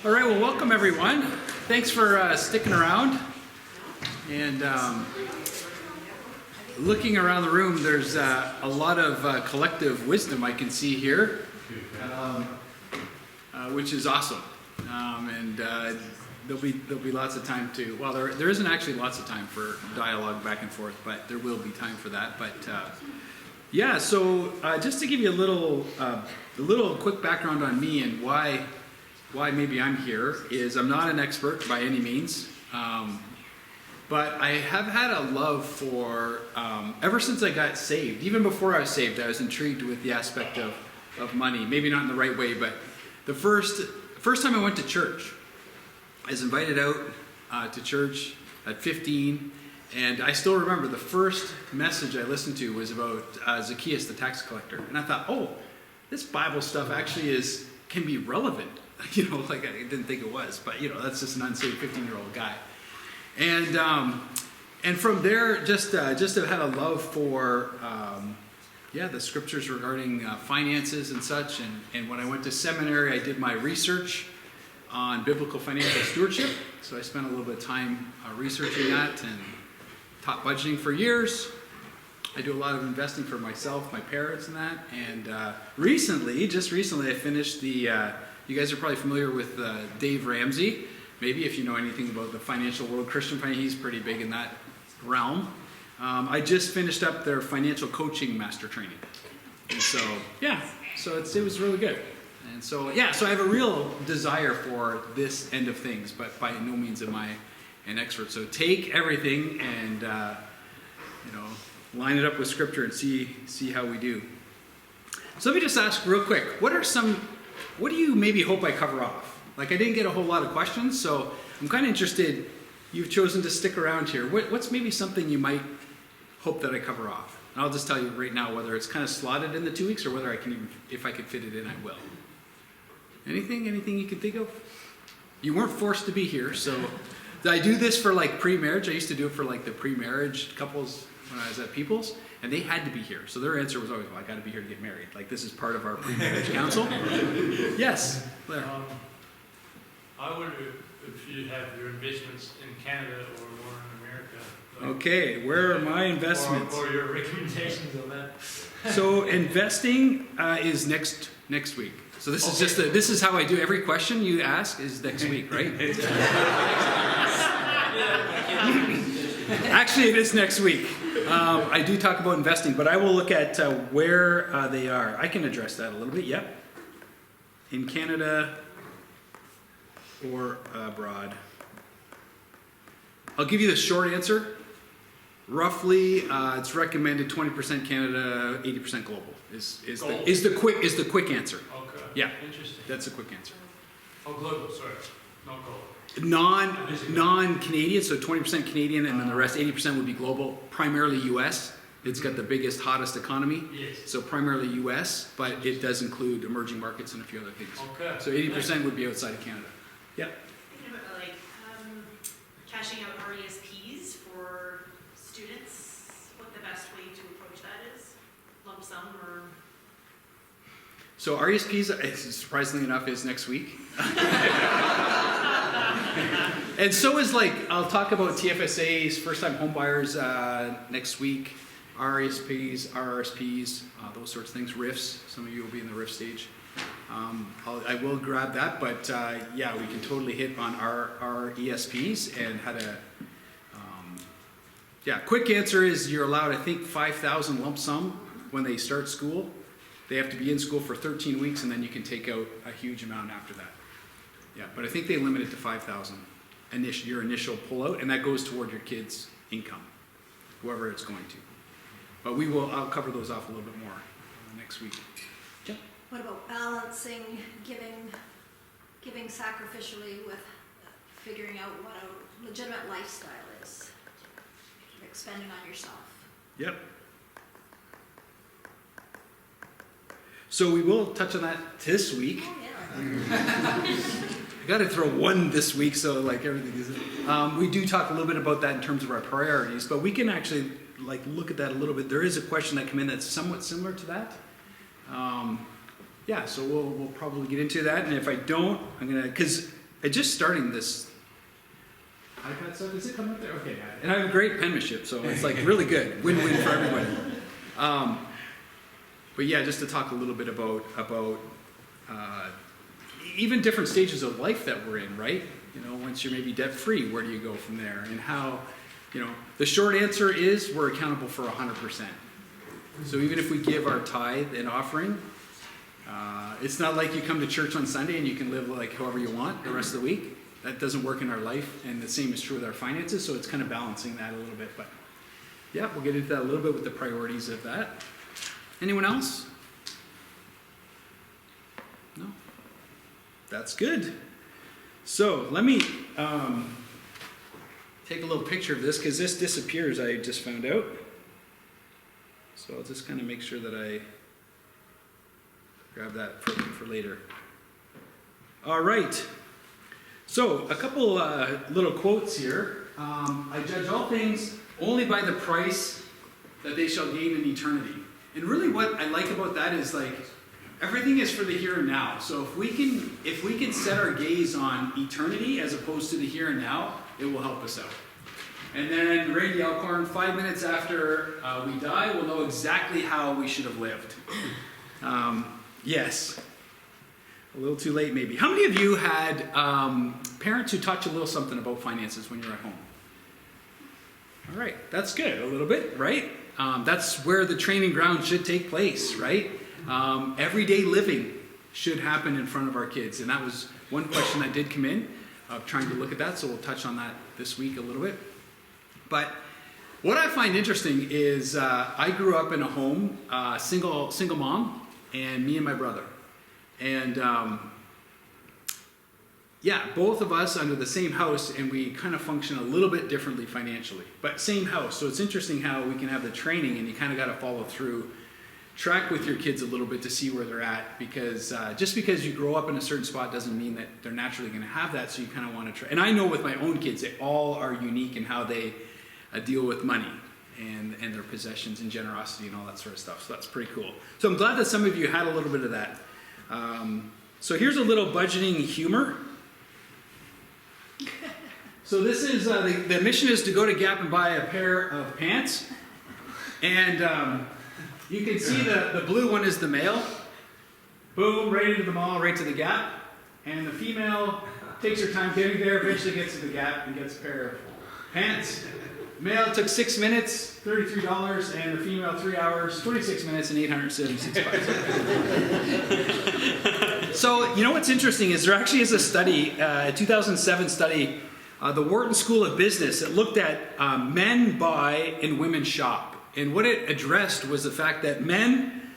All right, well, welcome everyone. Thanks for sticking around. And looking around the room, there's a lot of collective wisdom I can see here, which is awesome. And there'll be lots of time to, well, there isn't actually lots of time for dialogue back and forth, but there will be time for that. But yeah, so just to give you a little quick background on me and why maybe I'm here is I'm not an expert by any means, but I have had a love for, ever since I got saved, even before I was saved, I was intrigued with the aspect of money, maybe not in the right way, but the first time I went to church, I was invited out to church at 15, and I still remember the first message I listened to was about Zacchaeus the tax collector, and I thought, oh, this Bible stuff actually can be relevant. You know, like I didn't think it was, but you know, that's just an unsaved 15-year-old guy. And from there, just have had a love for, the scriptures regarding finances and such. And when I went to seminary, I did my research on biblical financial stewardship. So I spent a little bit of time researching that and taught budgeting for years. I do a lot of investing for myself, my parents, and that. And just recently, I finished the. You guys are probably familiar with Dave Ramsey. Maybe if you know anything about the financial world, Christian finance, he's pretty big in that realm. I just finished up their financial coaching master training. And so, yeah, so it was really good. And so, yeah, so I have a real desire for this end of things, but by no means am I an expert. So take everything and, line it up with scripture and see how we do. So let me just ask real quick, what do you maybe hope I cover off? Like I didn't get a whole lot of questions, so I'm kind of interested. You've chosen to stick around here. What's maybe something you might hope that I cover off? And I'll just tell you right now whether it's kind of slotted in the 2 weeks or whether I can even, if I can fit it in, I will. Anything you can think of? You weren't forced to be here, so I do this for like pre-marriage. I used to do it for like the pre-marriage couples when I was at People's. And they had to be here. So their answer was always, well, I got to be here to get married. Like this is part of our pre-marriage counsel. Yes, Blair. I wonder if you have your investments in Canada or more in America. Like, okay, where are my investments? Or your recommendations on that. So investing is next week. So this is this is how I do every question you ask is next week, right? Actually, it is next week. I do talk about investing, but I will look at where they are. I can address that a little bit, yep. In Canada or abroad. I'll give you the short answer. Roughly, it's recommended 20% Canada, 80% global is the quick answer. Okay. Yeah. Interesting. That's a quick answer. Oh, global, sorry. Not global. Non-Canadian, so 20% Canadian, and then the rest, 80% would be global, primarily U.S. It's got the biggest, hottest economy. Yes. So primarily U.S., but it does include emerging markets and a few other things. Okay. So 80% would be outside of Canada. Yeah. Thinking about like cashing out RESPs for students, what the best way to approach that is? Lump sum or? So RESPs, surprisingly enough, is next week. And so is I'll talk about TFSAs, first-time home buyers next week, RESPs, RRSPs, those sorts of things, RIFs. Some of you will be in the RIF stage. I will grab that, but yeah, we can totally hit on our ESPs and how to, quick answer is you're allowed, I think, 5,000 lump sum when they start school. They have to be in school for 13 weeks, and then you can take out a huge amount after that. Yeah, but I think they limit it to 5,000, your initial pullout, and that goes toward your kid's income, whoever it's going to. But I'll cover those off a little bit more next week. Yeah. What about balancing giving sacrificially with figuring out what a legitimate lifestyle is? Expending on yourself. Yep. So we will touch on that this week. Oh, yeah. I got to throw one this week, so like everything is. We do talk a little bit about that in terms of our priorities, but we can actually look at that a little bit. There is a question that came in that's somewhat similar to that. So we'll probably get into that, and if I don't, I'm gonna, because just starting this iPad stuff. Does it come up there? Okay, yeah. And I have great penmanship, so it's like really good. Win-win for everybody. But yeah, just to talk a little bit about even different stages of life that we're in, right? You know, once you're maybe debt-free, where do you go from there? And how, you know, the short answer is we're accountable for 100%. So even if we give our tithe and offering, it's not like you come to church on Sunday and you can live like however you want the rest of the week. That doesn't work in our life, and the same is true with our finances, so it's kind of balancing that a little bit. But yeah, we'll get into that a little bit with the priorities of that. Anyone else? No? That's good. So let me take a little picture of this, because this disappears, I just found out. So I'll just kind of make sure that I grab that for later. All right. So a couple little quotes here. I judge all things only by the price that they shall gain in eternity. And really what I like about that is like everything is for the here and now. So if we can set our gaze on eternity as opposed to the here and now, it will help us out. And then Randy Alcorn, 5 minutes after we die, we'll know exactly how we should have lived. Yes. A little too late, maybe. How many of you had parents who taught you a little something about finances when you were at home? All right, that's good. A little bit, right? That's where the training ground should take place, right? Everyday living should happen in front of our kids. And that was one question that did come in, trying to look at that. So we'll touch on that this week a little bit. But what I find interesting is I grew up in a home, single mom, and me and my brother. And yeah, both of us under the same house, and we kind of function a little bit differently financially, but same house. So it's interesting how we can have the training, and you kind of got to follow through, track with your kids a little bit to see where they're at, because just because you grow up in a certain spot doesn't mean that they're naturally going to have that. So you kind of want to try. And I know with my own kids, they all are unique in how they deal with money and their possessions and generosity and all that sort of stuff. So that's pretty cool. So I'm glad that some of you had a little bit of that. So here's a little budgeting humor. So this is, the mission is to go to Gap and buy a pair of pants. And you can see the blue one is the male. Boom, right into the mall, right to the Gap. And the female takes her time getting there, eventually gets to the Gap and gets a pair of pants. Male took 6 minutes, $33, and the female 3 hours, 26 minutes, and $876. So, you know what's interesting is there actually is a study, a 2007 study, the Wharton School of Business, that looked at men buy and women shop. And what it addressed was the fact that men,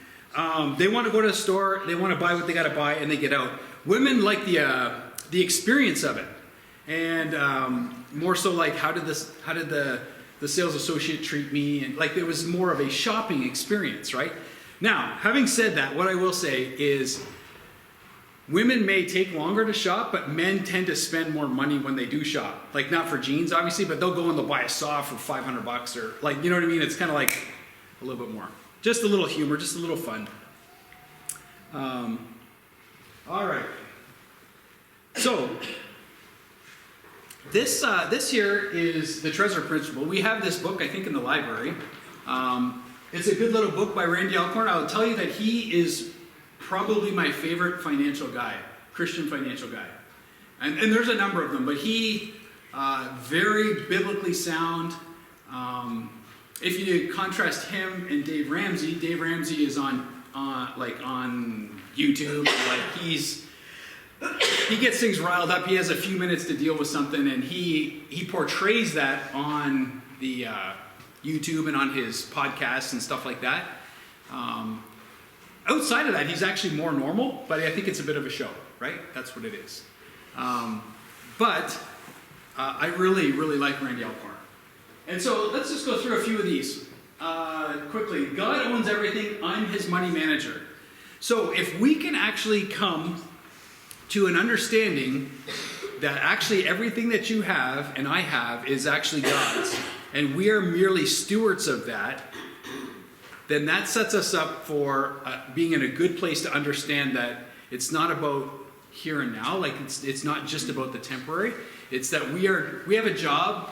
they want to go to the store, they want to buy what they got to buy, and they get out. Women like the experience of it. And more so like, how did the sales associate treat me? And like, it was more of a shopping experience, right? Now, having said that, what I will say is women may take longer to shop, but men tend to spend more money when they do shop. Like, not for jeans, obviously, but they'll go and they'll buy a saw for $500 or like, you know what I mean? It's kind of like a little bit more. Just a little humor, just a little fun. All right. So, this here is the Treasure Principle. We have this book, I think, in the library. It's a good little book by Randy Alcorn. I will tell you that he is probably my favorite financial guy, Christian financial guy. And there's a number of them, but he, very biblically sound. If you contrast him and Dave Ramsey is on YouTube. Like he gets things riled up. He has a few minutes to deal with something, and he portrays that on the YouTube and on his podcasts and stuff like that. Outside of that, he's actually more normal, but I think it's a bit of a show, right? That's what it is. But I really, really like Randy Alcorn. And so let's just go through a few of these quickly. God owns everything. I'm his money manager. So if we can actually come to an understanding that actually everything that you have and I have is actually God's, and we are merely stewards of that, then that sets us up for being in a good place to understand that it's not about here and now. Like it's not just about the temporary. It's that we have a job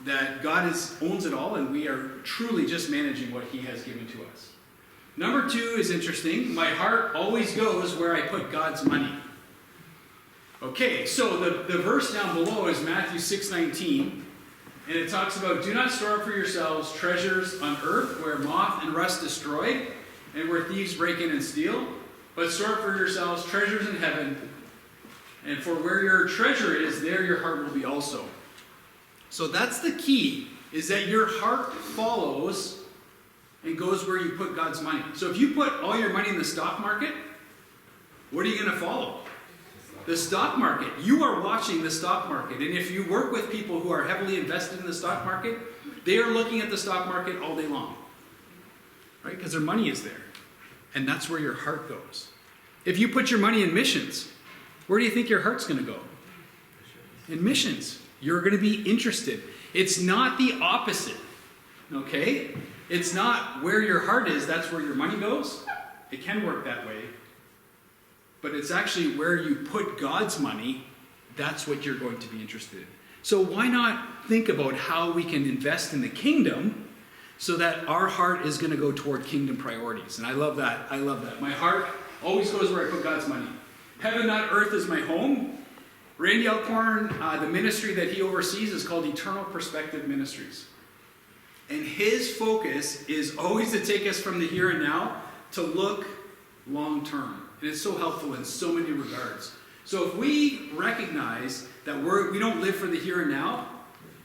that God owns it all, and we are truly just managing what He has given to us. Number 2 is interesting. My heart always goes where I put God's money. Okay, so the verse down below is Matthew 6:19, and it talks about, do not store up for yourselves treasures on earth where moth and rust destroy and where thieves break in and steal, but store up for yourselves treasures in heaven, and for where your treasure is, there your heart will be also. So that's the key, is that your heart follows and goes where you put God's money. So if you put all your money in the stock market, what are you going to follow? The stock market. You are watching the stock market. And if you work with people who are heavily invested in the stock market, they are looking at the stock market all day long. Right? Because their money is there. And that's where your heart goes. If you put your money in missions, where do you think your heart's going to go? In missions. You're going to be interested. It's not the opposite. Okay? It's not where your heart is, that's where your money goes. It can work that way. But it's actually where you put God's money, that's what you're going to be interested in. So why not think about how we can invest in the kingdom so that our heart is going to go toward kingdom priorities. And I love that. I love that. My heart always goes where I put God's money. Heaven, not earth, is my home. Randy Alcorn, the ministry that he oversees is called Eternal Perspective Ministries. And his focus is always to take us from the here and now to look long term. And it's so helpful in so many regards. So if we recognize that we don't live for the here and now,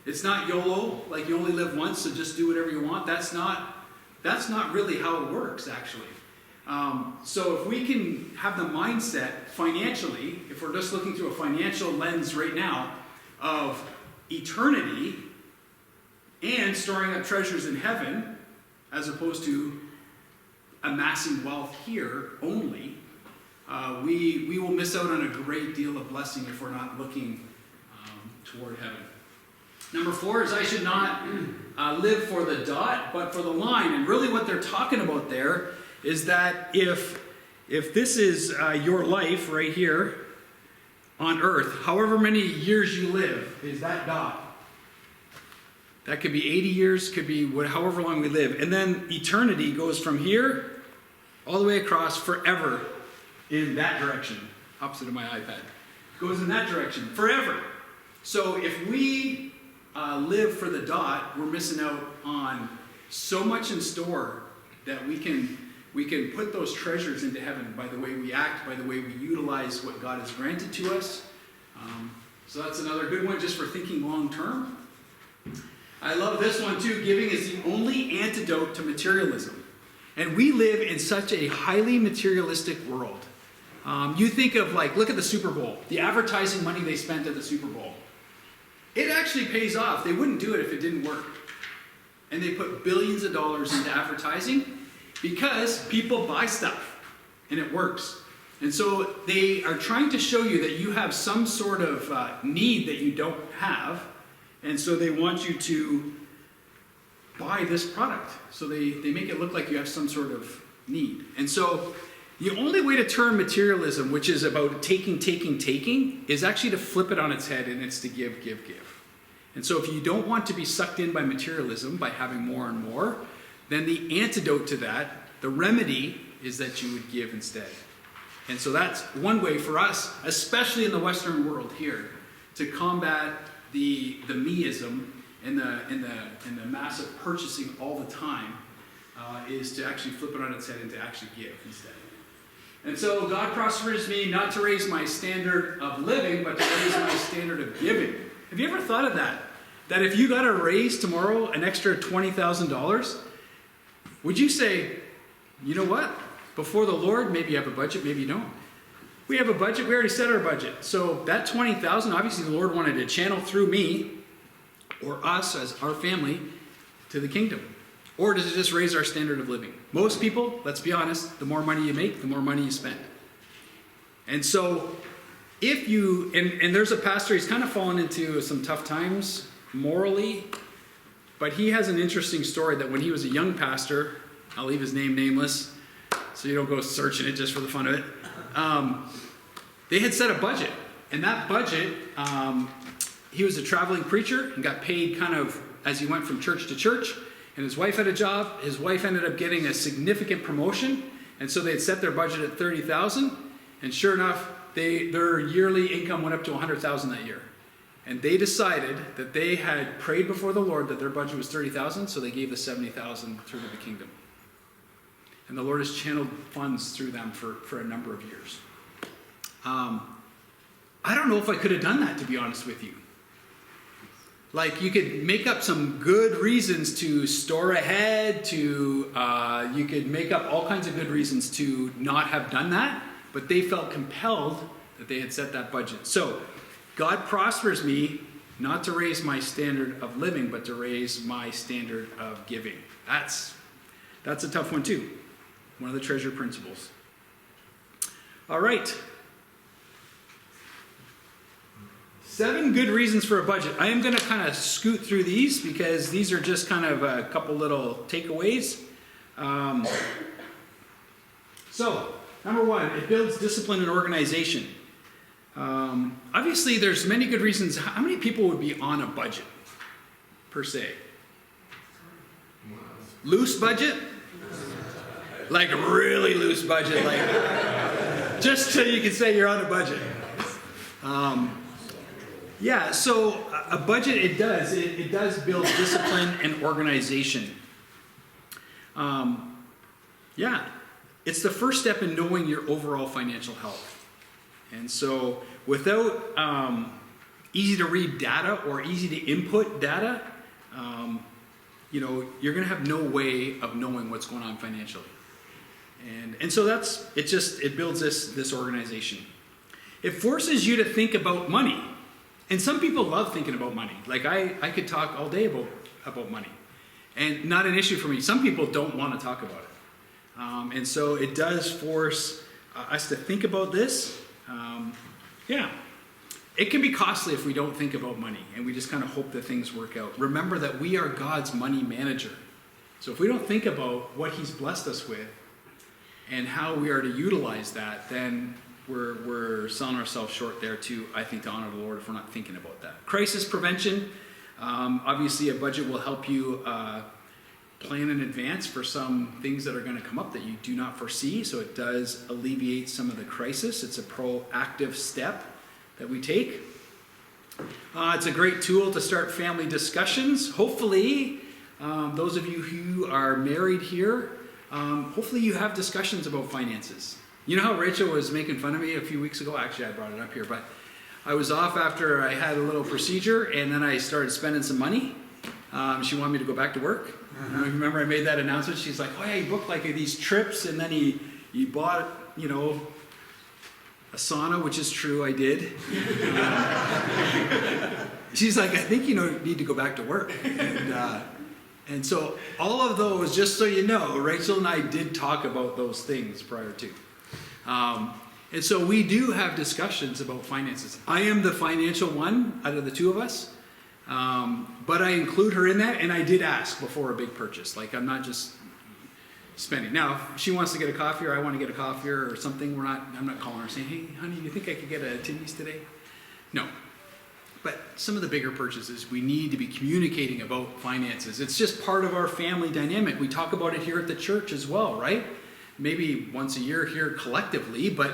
it's not YOLO, like you only live once, so just do whatever you want. That's not really how it works, actually. So if we can have the mindset financially, if we're just looking through a financial lens right now of eternity and storing up treasures in heaven, as opposed to amassing wealth here only, we will miss out on a great deal of blessing if we're not looking toward heaven. Number 4 is I should not live for the dot, but for the line. And really what they're talking about there is that if this is your life right here on earth, however many years you live is that dot. That could be 80 years, could be however long we live. And then eternity goes from here all the way across forever in that direction. Opposite of my iPad. Goes in that direction forever. So if we live for the dot, we're missing out on so much in store that we can put those treasures into heaven by the way we act, by the way we utilize what God has granted to us. So that's another good one just for thinking long term. I love this one too. Giving is the only antidote to materialism. And we live in such a highly materialistic world. You think of look at the Super Bowl, the advertising money they spent at the Super Bowl. It actually pays off. They wouldn't do it if it didn't work. And they put billions of dollars into advertising because people buy stuff and it works. And so they are trying to show you that you have some sort of need that you don't have. And so they want you to buy this product. So they make it look like you have some sort of need. And so the only way to turn materialism, which is about taking, is actually to flip it on its head, and it's to give. And so if you don't want to be sucked in by materialism, by having more and more, then the antidote to that, the remedy, is that you would give instead. And so that's one way for us, especially in the Western world here, to combat the meism and the massive purchasing all the time, is to actually flip it on its head and to actually give instead. And so God prospers me not to raise my standard of living, but to raise my standard of giving. Have you ever thought of that? That if you got a raise tomorrow, an extra $20,000, would you say, you know what? Before the Lord, maybe you have a budget, maybe you don't. We have a budget, we already set our budget. So that $20,000, obviously the Lord wanted to channel through me, or us as our family, to the kingdom. Or does it just raise our standard of living? Most people, let's be honest, the more money you make, the more money you spend. And so if you, and there's a pastor, he's kind of fallen into some tough times morally, but he has an interesting story that when he was a young pastor, I'll leave his name nameless, so you don't go searching it just for the fun of it. they had set a budget, and that budget, he was a traveling preacher and got paid kind of as he went from church to church, and his wife had a job. His wife ended up getting a significant promotion, and so they had set their budget at $30,000, and sure enough, their yearly income went up to $100,000 that year. And they decided that they had prayed before the Lord that their budget was $30,000, so they gave the $70,000 through to the kingdom. And the Lord has channeled funds through them for a number of years. I don't know if I could have done that, to be honest with you. Like, you could make up some good reasons to store ahead, you could make up all kinds of good reasons to not have done that, but they felt compelled that they had set that budget. So, God prospers me not to raise my standard of living, but to raise my standard of giving. That's a tough one too. One of the treasure principles. All right. 7 good reasons for a budget. I am going to kind of scoot through these because these are just kind of a couple little takeaways. So, number 1, it builds discipline and organization. Obviously, there's many good reasons. How many people would be on a budget, per se? Loose budget? Like really loose budget, like just so you can say you're on a budget. Yeah, so a budget, it does build discipline and organization. Yeah, it's the first step in knowing your overall financial health. And so without easy to read data or easy to input data, you're going to have no way of knowing what's going on financially. And so it builds this organization. It forces you to think about money. And some people love thinking about money. Like I could talk all day about money. And not an issue for me. Some people don't want to talk about it. And so it does force us to think about this. Yeah. It can be costly if we don't think about money and we just kind of hope that things work out. Remember that we are God's money manager. So if we don't think about what He's blessed us with and how we are to utilize that, then we're selling ourselves short there too, I think, to honor the Lord if we're not thinking about that. Crisis prevention. Obviously, a budget will help you plan in advance for some things that are going to come up that you do not foresee. So it does alleviate some of the crisis. It's a proactive step that we take. It's a great tool to start family discussions. Hopefully, those of you who are married here, hopefully you have discussions about finances. You know how Rachel was making fun of me a few weeks ago? Actually, I brought it up here, but I was off after I had a little procedure, and then I started spending some money. She wanted me to go back to work. Remember I made that announcement? She's like, oh yeah, he booked like these trips, and then he bought, a sauna, which is true, I did. She's like, I think you need to go back to work. And so all of those, just so you know, Rachel and I did talk about those things prior to. And so we do have discussions about finances. I am the financial one out of the two of us, but I include her in that, and I did ask before a big purchase. Like, I'm not just spending. Now, if she wants to get a coffee or I want to get a coffee or something, I'm not calling her saying, hey, honey, you think I could get a Timmy's today? No. But some of the bigger purchases, we need to be communicating about finances. It's just part of our family dynamic. We talk about it here at the church as well, right? Maybe once a year here collectively, but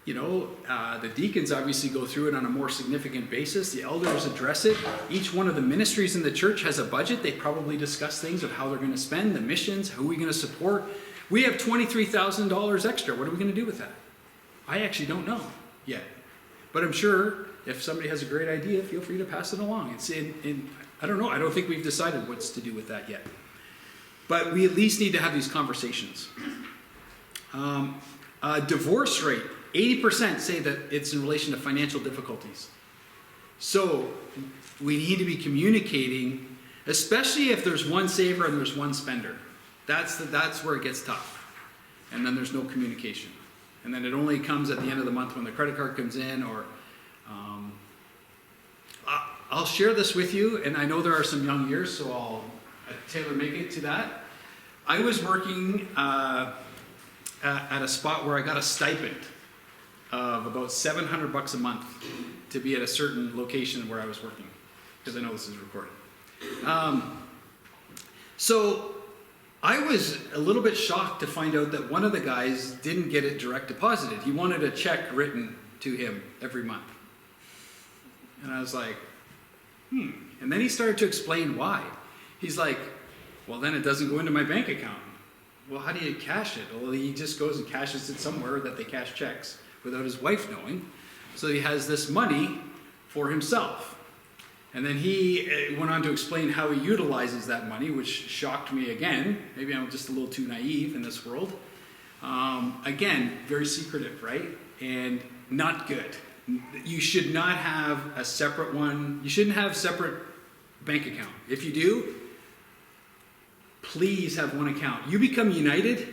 the deacons obviously go through it on a more significant basis. The elders address it. Each one of the ministries in the church has a budget. They probably discuss things of how they're going to spend, the missions, who are we going to support. We have $23,000 extra. What are we going to do with that? I actually don't know yet. But I'm sure if somebody has a great idea, feel free to pass it along. I don't know. I don't think we've decided what's to do with that yet. But we at least need to have these conversations. Divorce rate. 80% say that it's in relation to financial difficulties. So we need to be communicating, especially if there's one saver and there's one spender. That's where it gets tough. And then there's no communication. And then it only comes at the end of the month when the credit card comes in, or I'll share this with you, and I know there are some young years, so I'll tailor-make it to that. I was working at a spot where I got a stipend of about $700 a month to be at a certain location where I was working, because I know this is recorded. So I was a little bit shocked to find out that one of the guys didn't get it direct deposited. He wanted a check written to him every month. And I was like, And then he started to explain why. He's like, well, then it doesn't go into my bank account. Well, how do you cash it? Well, he just goes and cashes it somewhere that they cash checks without his wife knowing. So he has this money for himself. And then he went on to explain how he utilizes that money, which shocked me again. Maybe I'm just a little too naive in this world. Again, very secretive, right? And not good. You should not have a separate one. You shouldn't have a separate bank account. If you do, please have one account. You become united,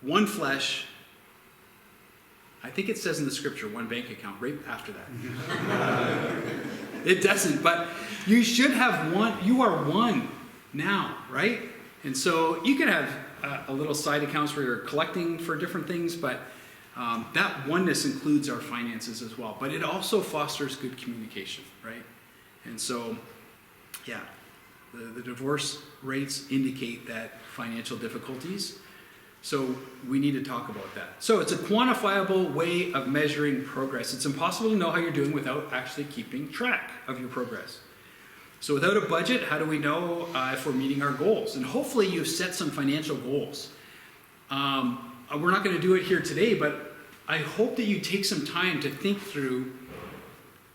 one flesh. I think it says in the scripture, one bank account, right after that. It doesn't, but you should have one. You are one now, right? And so you can have a little side accounts where you're collecting for different things, but that oneness includes our finances as well. But it also fosters good communication, right? And so, yeah, the divorce rates indicate that financial difficulties. So we need to talk about that. So it's a quantifiable way of measuring progress. It's impossible to know how you're doing without actually keeping track of your progress. So without a budget, how do we know if we're meeting our goals? And hopefully you've set some financial goals. We're not going to do it here today, but I hope that you take some time to think through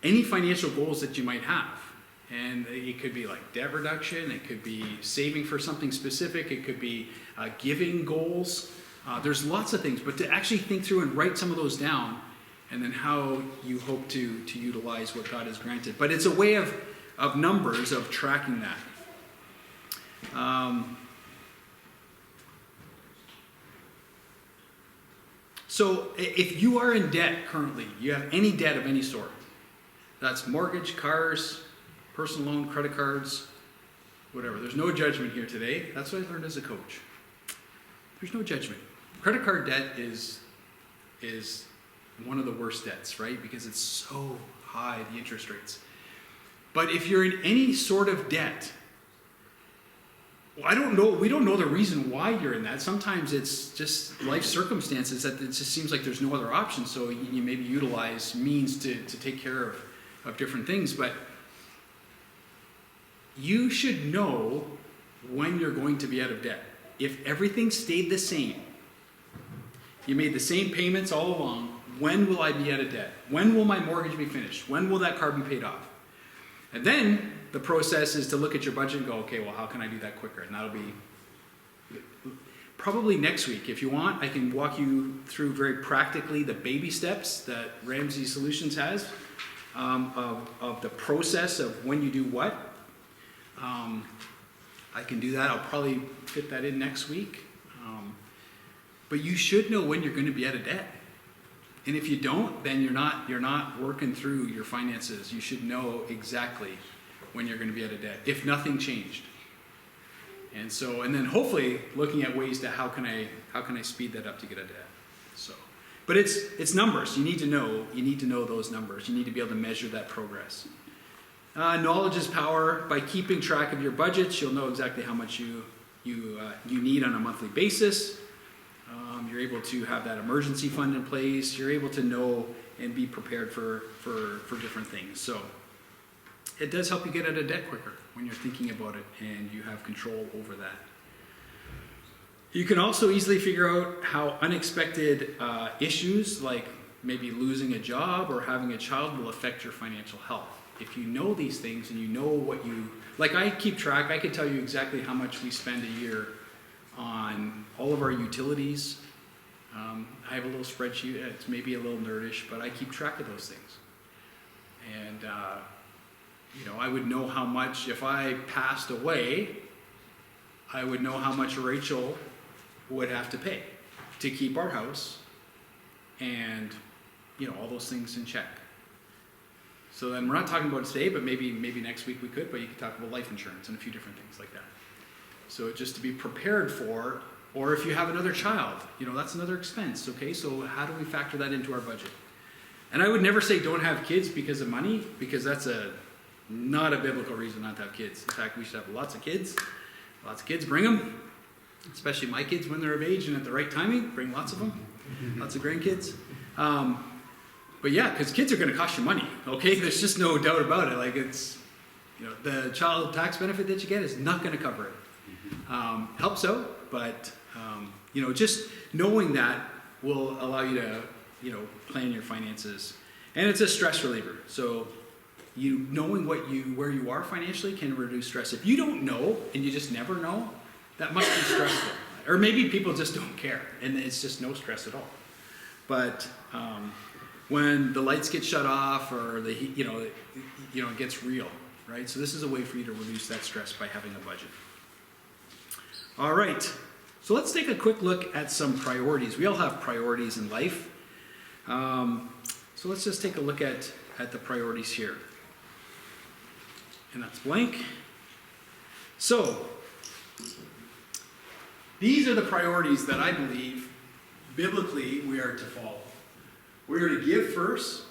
any financial goals that you might have. And it could be like debt reduction, it could be saving for something specific, it could be giving goals. There's lots of things, but to actually think through and write some of those down, and then how you hope to utilize what God has granted. But it's a way of numbers, of tracking that. So if you are in debt currently, you have any debt of any sort, that's mortgage, cars, personal loan, credit cards, whatever. There's no judgment here today. That's what I learned as a coach. There's no judgment. Credit card debt is one of the worst debts, right? Because it's so high, the interest rates. But if you're in any sort of debt, well, I don't know. We don't know the reason why you're in that. Sometimes it's just life circumstances that it just seems like there's no other option. So you maybe utilize means to take care of different things. But you should know when you're going to be out of debt. If everything stayed the same, you made the same payments all along, when will I be out of debt? When will my mortgage be finished? When will that car be paid off? And then the process is to look at your budget and go, okay, well, how can I do that quicker? And that'll be probably next week. If you want, I can walk you through very practically the baby steps that Ramsey Solutions has of the process of when you do what. I can do that. I'll probably fit that in next week. But you should know when you're going to be out of debt. And if you don't, then you're not working through your finances. You should know exactly when you're going to be out of debt, if nothing changed. And then hopefully looking at ways to how can I speed that up to get out of debt. So, but it's numbers. You need to know those numbers. You need to be able to measure that progress. Knowledge is power. By keeping track of your budgets, you'll know exactly how much you need on a monthly basis. You're able to have that emergency fund in place. You're able to know and be prepared for different things. So it does help you get out of debt quicker when you're thinking about it and you have control over that. You can also easily figure out how unexpected issues like maybe losing a job or having a child will affect your financial health. If you know these things and you know what like I keep track, I can tell you exactly how much we spend a year on all of our utilities. I have a little spreadsheet. It's maybe a little nerdish, but I keep track of those things. And, I would know how much, if I passed away, I would know how much Rachel would have to pay to keep our house and, all those things in check. So then we're not talking about it today, but maybe next week we could, but you could talk about life insurance and a few different things like that. So just to be prepared for Or if you have another child, that's another expense, okay? So how do we factor that into our budget? And I would never say don't have kids because of money, because that's not a biblical reason not to have kids. In fact, we should have lots of kids. Lots of kids, bring them. Especially my kids when they're of age and at the right timing, bring lots of them. Lots of grandkids. But yeah, because kids are going to cost you money, okay? There's just no doubt about it. Like it's, the child tax benefit that you get is not going to cover it. Helps out, but just knowing that will allow you to, plan your finances. And it's a stress reliever. So knowing where you are financially can reduce stress. If you don't know and you just never know, that must be stressful. Or maybe people just don't care and it's just no stress at all. But when the lights get shut off or the heat, it gets real, right? So this is a way for you to reduce that stress by having a budget. All right, so let's take a quick look at some priorities. We all have priorities in life. So let's just take a look at the priorities here. And that's blank. So, these are the priorities that I believe, biblically, we are to follow. We're to give first,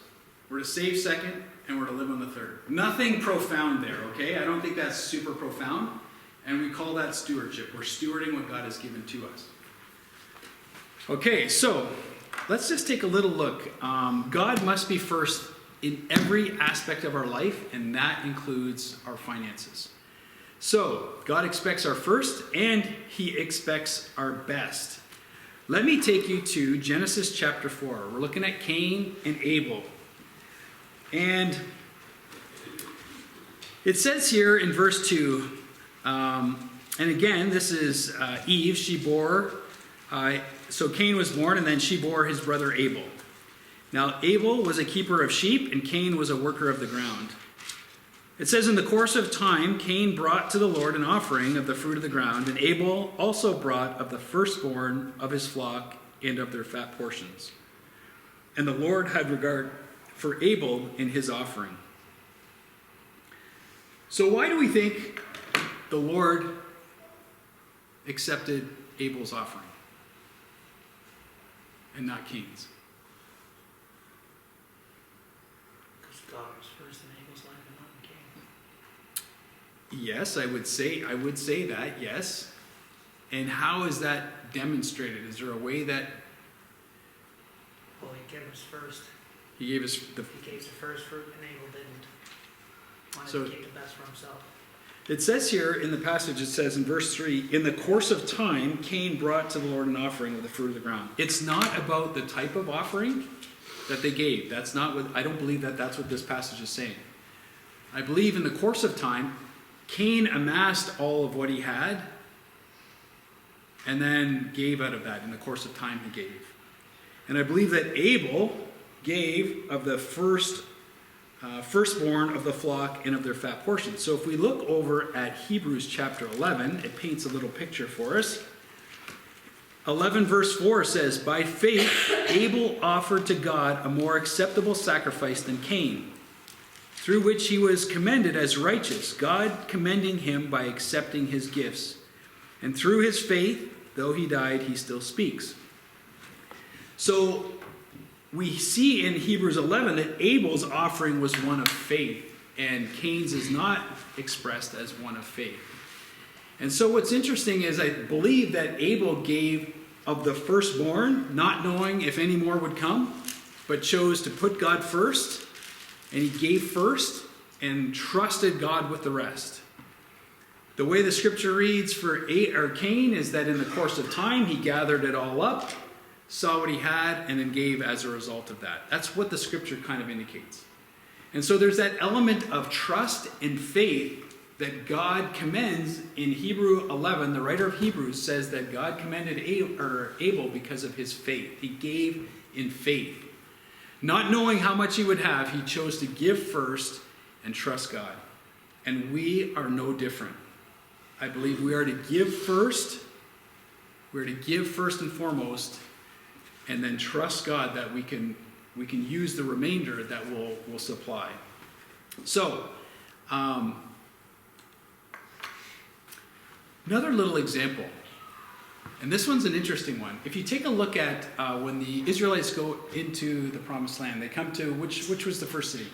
we're to save second, and we're to live on the third. Nothing profound there, okay? I don't think that's super profound. And we call that stewardship. We're stewarding what God has given to us. Okay, so let's just take a little look. God must be first in every aspect of our life, and that includes our finances. So, God expects our first, and He expects our best. Let me take you to Genesis chapter 4. We're looking at Cain and Abel. And it says here in verse 2, and again, this is Eve. She bore, so Cain was born, and then she bore his brother Abel. Now, Abel was a keeper of sheep, and Cain was a worker of the ground. It says, in the course of time, Cain brought to the Lord an offering of the fruit of the ground, and Abel also brought of the firstborn of his flock and of their fat portions. And the Lord had regard for Abel in his offering. So why do we think the Lord accepted Abel's offering and not Cain's? Because God was first in Abel's life and not in Cain. Yes, I would say that, yes. And how is that demonstrated? Is there a way that Well, he gave us first. he gave us the... He gave the first fruit and Abel didn't. Wanted So- to keep the best for himself. It says here in the passage, it says in verse 3, in the course of time, Cain brought to the Lord an offering of the fruit of the ground. It's not about the type of offering that they gave. That's not what, I don't believe that that's what this passage is saying. I believe in the course of time, Cain amassed all of what he had and then gave out of that. In the course of time, he gave. And I believe that Abel gave of the firstborn of the flock and of their fat portions. So if we look over at Hebrews chapter 11, it paints a little picture for us. 11 verse 4 says, by faith Abel offered to God a more acceptable sacrifice than Cain, through which he was commended as righteous, God commending him by accepting his gifts. And through his faith, though he died, he still speaks. So we see in Hebrews 11 that Abel's offering was one of faith, and Cain's is not expressed as one of faith. And so what's interesting is I believe that Abel gave of the firstborn, not knowing if any more would come, but chose to put God first, and he gave first and trusted God with the rest. The way the scripture reads for Cain is that in the course of time he gathered it all up, saw what he had, and then gave as a result of that. That's what the scripture kind of indicates. And so there's that element of trust and faith that God commends in Hebrew 11. The writer of Hebrews says that God commended Abel because of his faith. He gave in faith. Not knowing how much he would have, he chose to give first and trust God. And we are no different. I believe we are to give first. We're to give first and foremost, and then trust God that we can use the remainder that will supply. So, another little example. And this one's an interesting one. If you take a look at when the Israelites go into the Promised Land, they come to, which was the first city?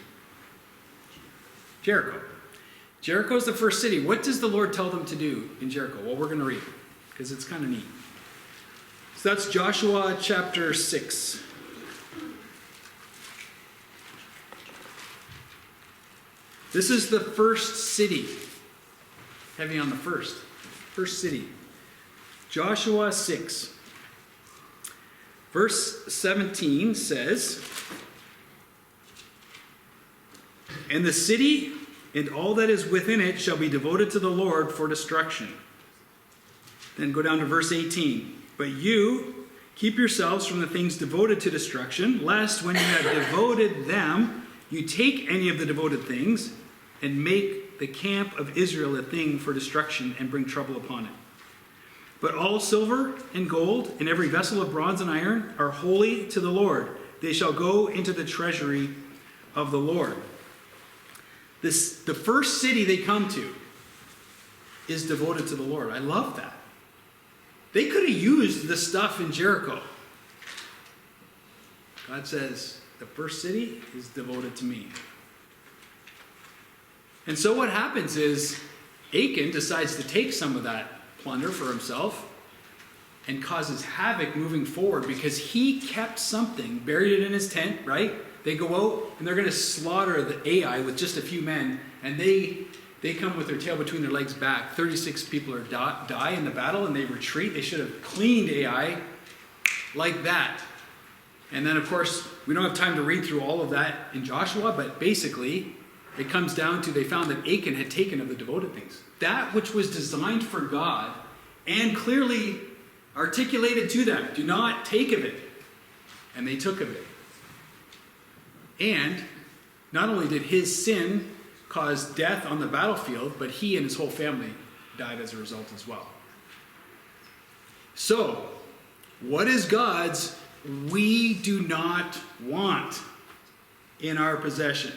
Jericho. Jericho is the first city. What does the Lord tell them to do in Jericho? Well, we're going to read it because it's kind of neat. So that's Joshua chapter 6. This is the first city. Heavy on the first. First city. Joshua 6. Verse 17 says, "And the city and all that is within it shall be devoted to the Lord for destruction." Then go down to verse 18. "But you keep yourselves from the things devoted to destruction, lest when you have devoted them, you take any of the devoted things and make the camp of Israel a thing for destruction and bring trouble upon it. But all silver and gold and every vessel of bronze and iron are holy to the Lord. They shall go into the treasury of the Lord." The first city they come to is devoted to the Lord. I love that. They could have used the stuff in Jericho. God says, the first city is devoted to me. And so what happens is Achan decides to take some of that plunder for himself and causes havoc moving forward because he kept something, buried it in his tent, right? They go out and they're going to slaughter the Ai with just a few men, and they come with their tail between their legs back. 36 people die in the battle, and they retreat. They should have cleaned Ai like that. And then, of course, we don't have time to read through all of that in Joshua, but basically it comes down to they found that Achan had taken of the devoted things. That which was designed for God and clearly articulated to them, do not take of it. And they took of it. And not only did his sin cause death on the battlefield, but he and his whole family died as a result as well. So, what is God's we do not want in our possession?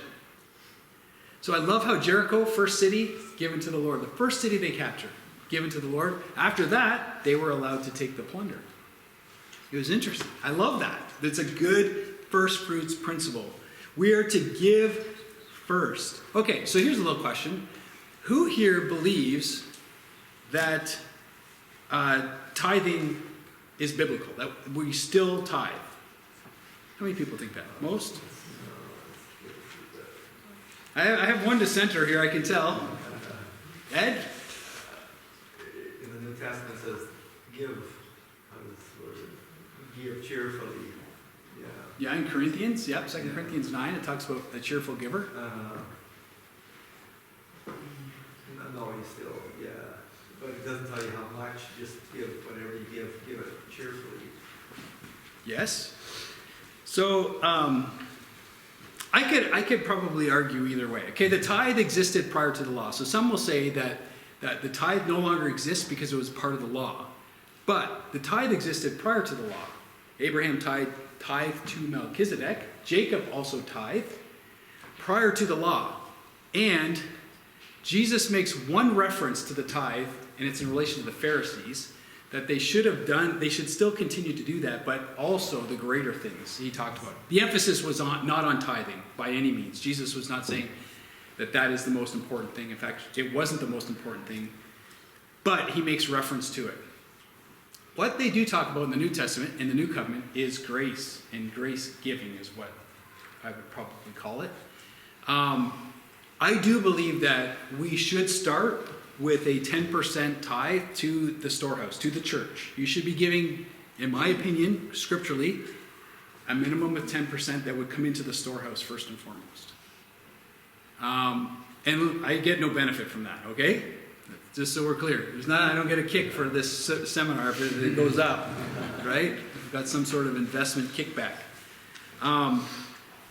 So I love how Jericho, first city, given to the Lord. The first city they captured, given to the Lord. After that, they were allowed to take the plunder. It was interesting. I love that. That's a good first fruits principle. We are to give first. Okay, so here's a little question. Who here believes that tithing is biblical? That we still tithe? How many people think that? Most? I have one dissenter here, I can tell. Ed? In the New Testament it says, give cheerfully. Yeah, in Corinthians, 2 Corinthians 9, it talks about a cheerful giver. No, you still, but it doesn't tell you how much, just give whatever you give it cheerfully. Yes. So, I could probably argue either way. Okay, the tithe existed prior to the law. So some will say that the tithe no longer exists because it was part of the law. But the tithe existed prior to the law. Abraham tithed to Melchizedek. Jacob also tithed prior to the law. And Jesus makes one reference to the tithe, and it's in relation to the Pharisees, that they should have done, they should still continue to do that, but also the greater things he talked about. The emphasis was not on tithing by any means. Jesus was not saying that is the most important thing. In fact, it wasn't the most important thing, but he makes reference to it. What they do talk about in the New Testament, in the New Covenant, is grace, and grace giving is what I would probably call it. I do believe that we should start with a 10% tithe to the storehouse, to the church. You should be giving, in my opinion, scripturally, a minimum of 10% that would come into the storehouse first and foremost. And I get no benefit from that, okay? Just so we're clear. I don't get a kick for this seminar if it goes up, right? I've got some sort of investment kickback.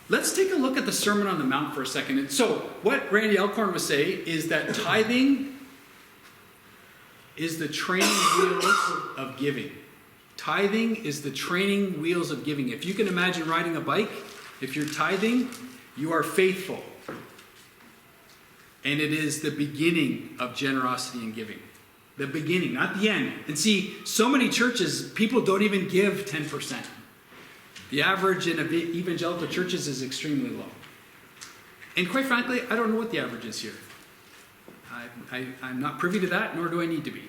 Let's take a look at the Sermon on the Mount for a second. And so what Randy Alcorn would say is that tithing is the training wheels of giving. Tithing is the training wheels of giving. If you can imagine riding a bike, if you're tithing, you are faithful. And it is the beginning of generosity and giving. The beginning, not the end. And see, so many churches, people don't even give 10%. The average in evangelical churches is extremely low. And quite frankly, I don't know what the average is here. I'm not privy to that, nor do I need to be.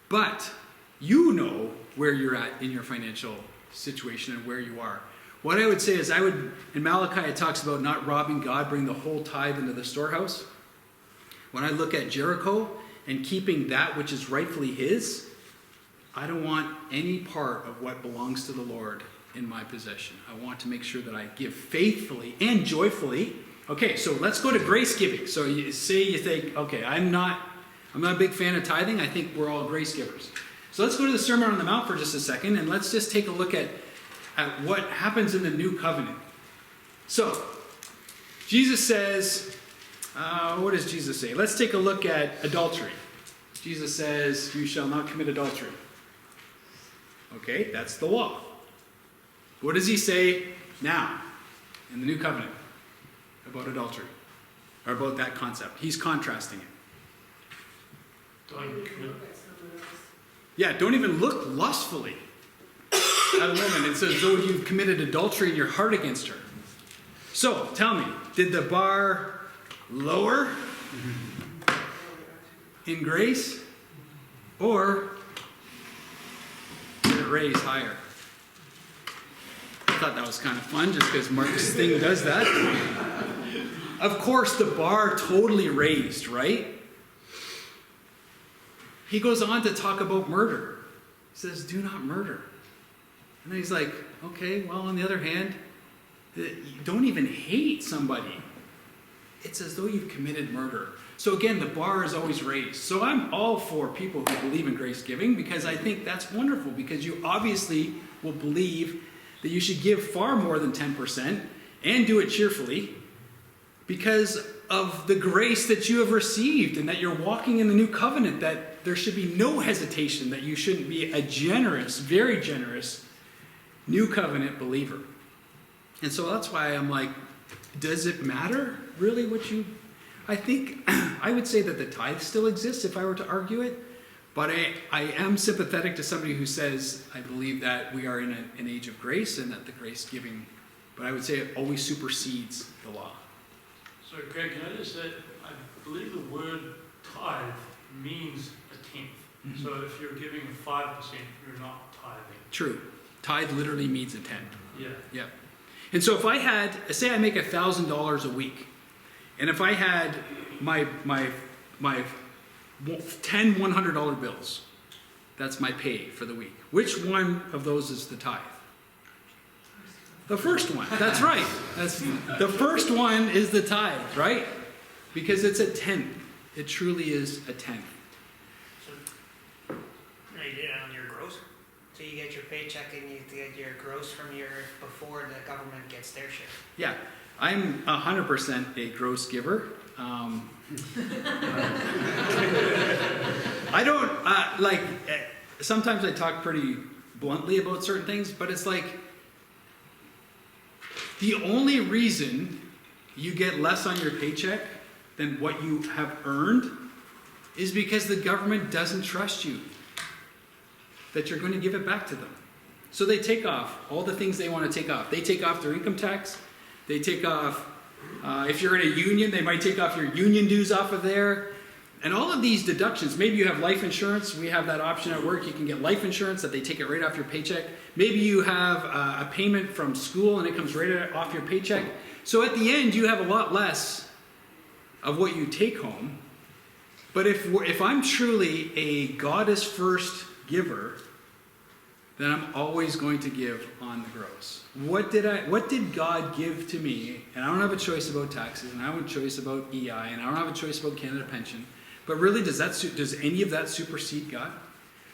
But you know where you're at in your financial situation and where you are. What I would say is in Malachi it talks about not robbing God, bring the whole tithe into the storehouse. When I look at Jericho and keeping that which is rightfully his, I don't want any part of what belongs to the Lord in my possession. I want to make sure that I give faithfully and joyfully. Okay, so let's go to grace giving. So you think, okay, I'm not a big fan of tithing. I think we're all grace givers. So let's go to the Sermon on the Mount for just a second, and let's just take a look at what happens in the new covenant. So, Jesus says, what does Jesus say? Let's take a look at adultery. Jesus says, you shall not commit adultery. Okay, that's the law. What does he say now in the new covenant about adultery? Or about that concept? He's contrasting it. Don't commit. Yeah, don't even look lustfully at a woman. It's as though you've committed adultery in your heart against her. So, tell me, did the bar lower in grace? Or did it raise higher? I thought that was kind of fun just because Mark's thing does that. Of course, the bar totally raised, right? He goes on to talk about murder. He says, do not murder. And then he's like, okay, well, on the other hand, don't even hate somebody. It's as though you've committed murder. So again, the bar is always raised. So I'm all for people who believe in grace giving because I think that's wonderful because you obviously will believe that you should give far more than 10% and do it cheerfully because of the grace that you have received and that you're walking in the new covenant, that there should be no hesitation that you shouldn't be a generous, very generous new covenant believer. And so that's why I'm like, does it matter really what you... I think I would say that the tithe still exists if I were to argue it, but I am sympathetic to somebody who says, I believe that we are in an age of grace and that the grace giving, but I would say it always supersedes the law. So Greg, can I just say, I believe the word tithe means a tenth. Mm-hmm. So if you're giving 5%, you're not tithing. True. Tithe literally means a tenth. Yeah. Yeah. And so if I had, say I make $1,000 a week, and if I had my 10 $100 bills, that's my pay for the week. Which one of those is the tithe? The first one. That's right. The first one is the tithe, right? Because it's a tenth. It truly is a tenth. So, you do it on your gross? So you get your paycheck and you get your gross from before the government gets their share? Yeah. I'm 100% a gross giver. I don't, sometimes I talk pretty bluntly about certain things, but it's like, the only reason you get less on your paycheck than what you have earned is because the government doesn't trust you that you're going to give it back to them. So they take off all the things they want to take off. They take off their income tax. They take off, if you're in a union, they might take off your union dues off of there. And all of these deductions, maybe you have life insurance. We have that option at work. You can get life insurance that they take it right off your paycheck. Maybe you have a payment from school and it comes right off your paycheck. So at the end, you have a lot less of what you take home. But if I'm truly a God is first giver, then I'm always going to give on the gross. What did God give to me? And I don't have a choice about taxes, and I don't have a choice about EI, and I don't have a choice about Canada Pension. But really, does any of that supersede God?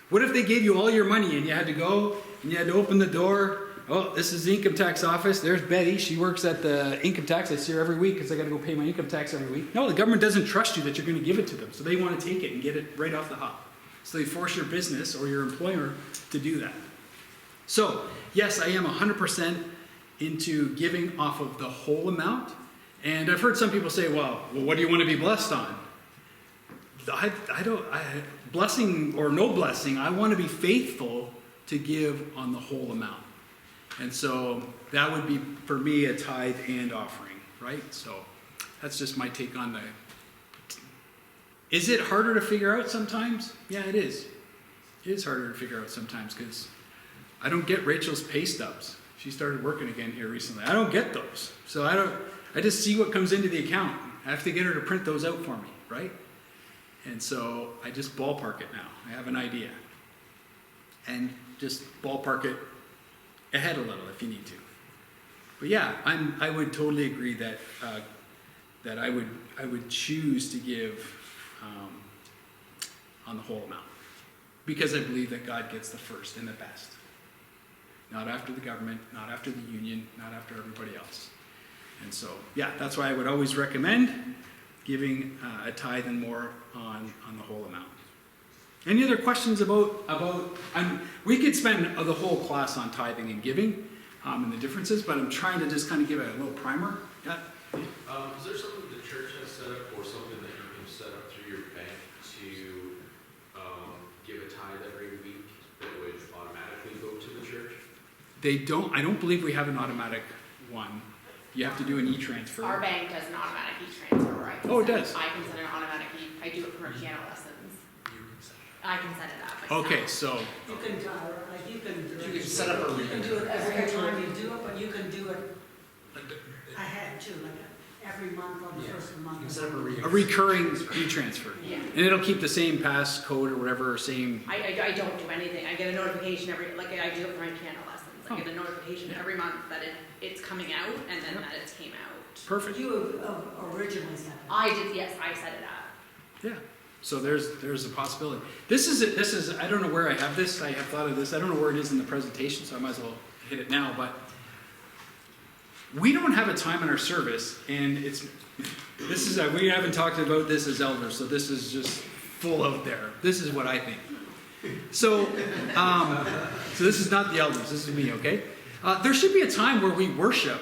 What if they gave you all your money and you had to go and you had to open the door? Oh, this is the income tax office. There's Betty. She works at the income tax. I see her every week because I got to go pay my income tax every week. No, the government doesn't trust you that you're going to give it to them. So they want to take it and get it right off the hop. So they force your business or your employer to do that. So, yes, I am 100% into giving off of the whole amount. And I've heard some people say, well, what do you want to be blessed on? blessing or no blessing, I want to be faithful to give on the whole amount. And so that would be, for me, a tithe and offering, right? So that's just my take on that. Is it harder to figure out sometimes? Yeah, it is. It is harder to figure out sometimes because I don't get Rachel's pay stubs. She started working again here recently. I don't get those. So I just see what comes into the account. I have to get her to print those out for me, right? And so I just ballpark it now. I have an idea. And just ballpark it ahead a little if you need to. But yeah, I would totally agree that that I would choose to give on the whole amount. Because I believe that God gets the first and the best. Not after the government, not after the union, not after everybody else. And so, yeah, that's why I would always recommend giving a tithe and more on the whole amount. Any other questions about we could spend the whole class on tithing and giving and the differences, but I'm trying to just kind of give it a little primer. Yeah. Is there something the church has set up or something that you can set up through your bank to give a tithe every week that would automatically go to the church? I don't believe we have an automatic one. You have to do an e-transfer. Our bank does an automatic e-transfer where I can It does. I can send an automatic I do it for piano lessons. I can set it up. myself. Okay, so You can, like, you can set up a you can do it every time you do it, but you can do it ahead too, like every month on the first of the month. You can set up a recurring e-transfer. Yeah. And it'll keep the same passcode or whatever, same. I don't do anything. I get a notification I do it for my piano lessons. I get a notification every month that it's coming out and then that it came out. Perfect. You originally said it. I did, yes, I set it up. Yeah. So there's a possibility. This is I don't know where I have this. I have thought of this. I don't know where it is in the presentation, so I might as well hit it now. But we don't have a time in our service, and we haven't talked about this as elders, so this is just full out there. This is what I think. So so this is not the elders. This is me. Okay. There should be a time where we worship.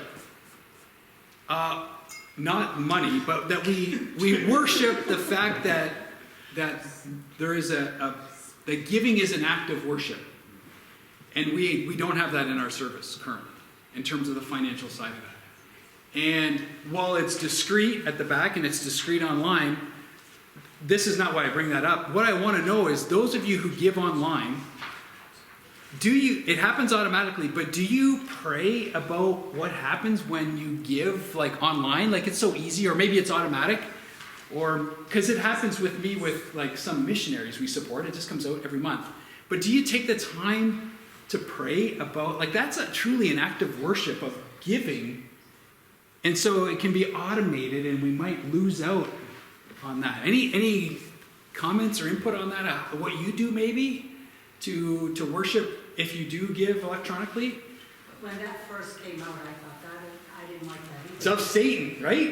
Not money, but that we worship the fact that there is that giving is an act of worship. And we don't have that in our service currently, in terms of the financial side of that. And while it's discreet at the back and it's discreet online, this is not why I bring that up. What I want to know is those of you who give online, it happens automatically, but do you pray about what happens when you give like online? Like it's so easy, or maybe it's automatic, or because it happens with me with like some missionaries we support, it just comes out every month. But do you take the time to pray about, like that's truly an act of worship of giving, and so it can be automated and we might lose out on that. Any comments or input on that, what you do maybe to worship if you do give electronically? When that first came out, I thought that, I didn't like that either. It's of Satan, right?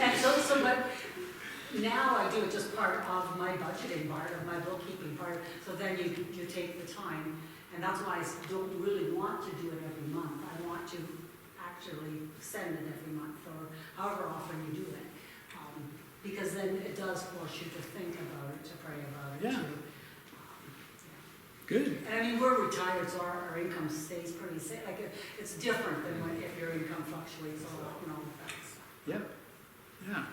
And so, but now I do it just part of my budgeting part, of my bookkeeping part, so then you take the time, and that's why I don't really want to do it every month. I want to actually send it every month, or however often you do it. Because then it does force you to think about it, to pray about it. Yeah. To, Good. And I mean, we're retired, so our income stays pretty safe. Like it's different than if your income fluctuates a lot and all of that stuff. Yeah.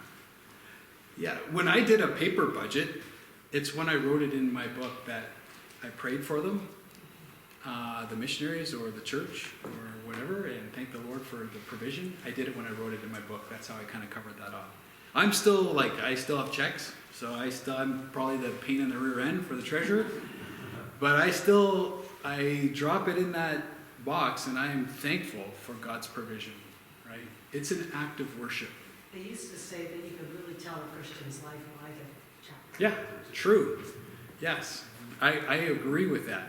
Yeah. When I did a paper budget, it's when I wrote it in my book that I prayed for them, the missionaries or the church or whatever, and thank the Lord for the provision. I did it when I wrote it in my book. That's how I kind of covered that up. I still have checks, so I'm probably the pain in the rear end for the treasurer, but I drop it in that box and I am thankful for God's provision, right? It's an act of worship. They used to say that you could really tell a Christian's life by the check. Yeah, true. Yes, I agree with that.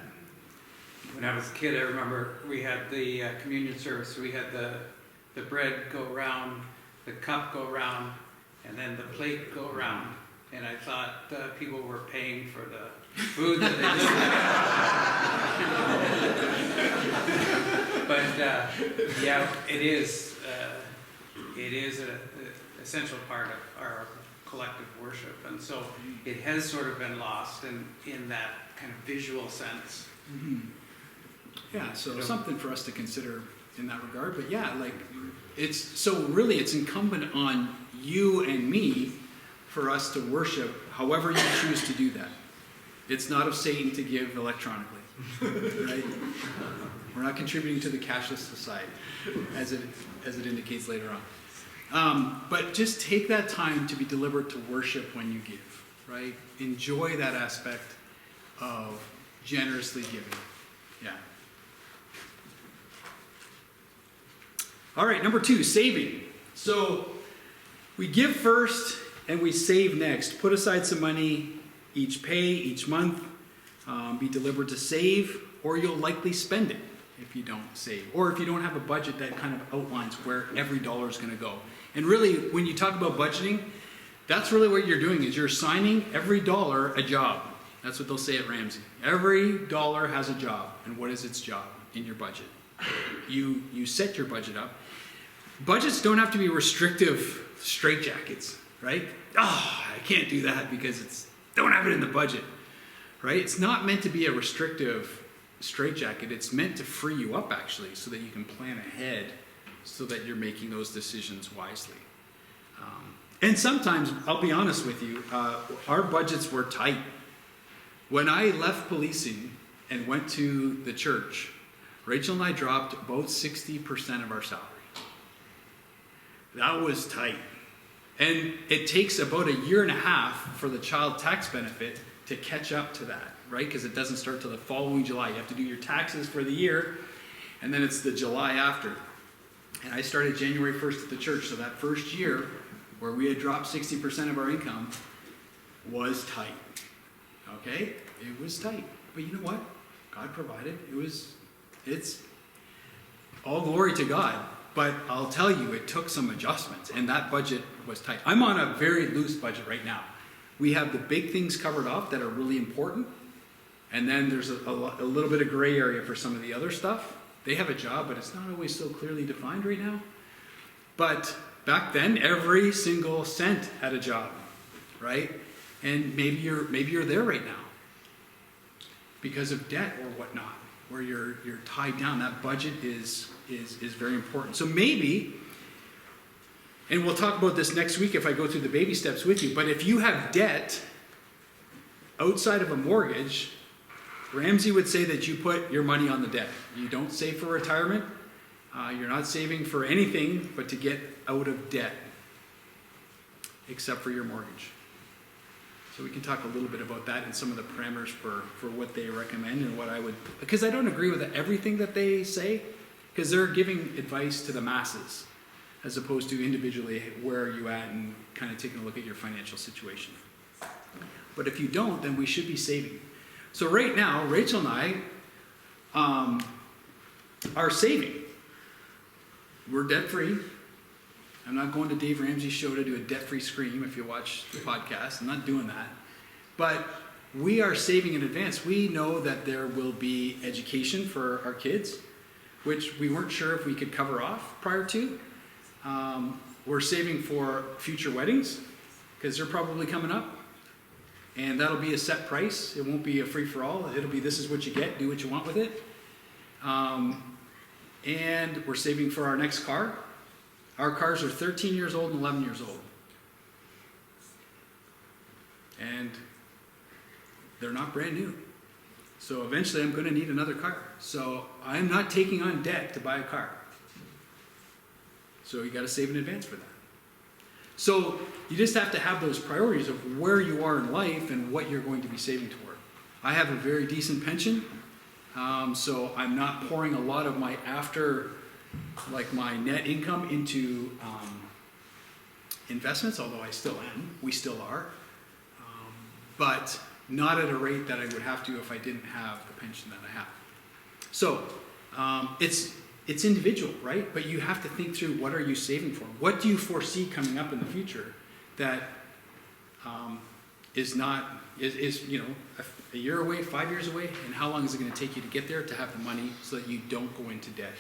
When I was a kid, I remember we had the communion service. We had the bread go around, the cup go around, and then the plate go around. And I thought people were paying for the food that they did. But yeah, it is. it is an essential part of our collective worship. And so it has sort of been lost in that kind of visual sense. Yeah, so something for us to consider in that regard. But yeah, like it's incumbent on you and me for us to worship however you choose to do that. It's not of Satan to give electronically, right? We're not contributing to the cashless society, as it indicates later on. But just take that time to be deliberate to worship when you give, right? Enjoy that aspect of generously giving. Yeah. All right, number 2, saving. So we give first and we save next. Put aside some money each pay, each month. Be deliberate to save, or you'll likely spend it if you don't save. Or if you don't have a budget that kind of outlines where every dollar is going to go. And really, when you talk about budgeting, that's really what you're doing, is you're assigning every dollar a job. That's what they'll say at Ramsey. Every dollar has a job. And what is its job in your budget? You set your budget up. Budgets don't have to be restrictive straitjackets, right? Oh, I can't do that because don't have it in the budget, right? It's not meant to be a restrictive straitjacket. It's meant to free you up, actually, so that you can plan ahead so that you're making those decisions wisely. And sometimes, I'll be honest with you, our budgets were tight. When I left policing and went to the church, Rachel and I dropped about 60% of our salary. That was tight. And it takes about 1.5 years for the child tax benefit to catch up to that, right? Because it doesn't start till the following July. You have to do your taxes for the year, and then it's the July after. And I started January 1st at the church, so that first year where we had dropped 60% of our income was tight. Okay? It was tight. But you know what? God provided. It's all glory to God. But I'll tell you, it took some adjustments, and that budget was tight. I'm on a very loose budget right now. We have the big things covered off that are really important, and then there's a little bit of gray area for some of the other stuff. They have a job, but it's not always so clearly defined right now. But back then, every single cent had a job, right? And maybe you're there right now because of debt or whatnot, where you're tied down. That budget is very important. So maybe, and we'll talk about this next week if I go through the baby steps with you, but if you have debt outside of a mortgage, Ramsey would say that you put your money on the debt. You don't save for retirement. You're not saving for anything but to get out of debt, except for your mortgage. So we can talk a little bit about that and some of the parameters for what they recommend and what I would, because I don't agree with everything that they say, because they're giving advice to the masses as opposed to individually where are you at and kind of taking a look at your financial situation. But if you don't, then we should be saving. So right now, Rachel and I are saving. We're debt-free. I'm not going to Dave Ramsey's show to do a debt-free scream if you watch the podcast. I'm not doing that. But we are saving in advance. We know that there will be education for our kids, which we weren't sure if we could cover off prior to. We're saving for future weddings, because they're probably coming up. And that'll be a set price. It won't be a free-for-all. It'll be this is what you get, do what you want with it. And we're saving for our next car. Our cars are 13 years old and 11 years old. And they're not brand new. So eventually I'm going to need another car. So I'm not taking on debt to buy a car. So you got to save in advance for that. So you just have to have those priorities of where you are in life and what you're going to be saving toward. I have a very decent pension. So I'm not pouring a lot of my my net income into investments, although I still am. We still are. But not at a rate that I would have to if I didn't have the pension that I have. So it's individual, right? But you have to think through, what are you saving for? What do you foresee coming up in the future that is a year away, 5 years away? And how long is it going to take you to get there to have the money so that you don't go into debt?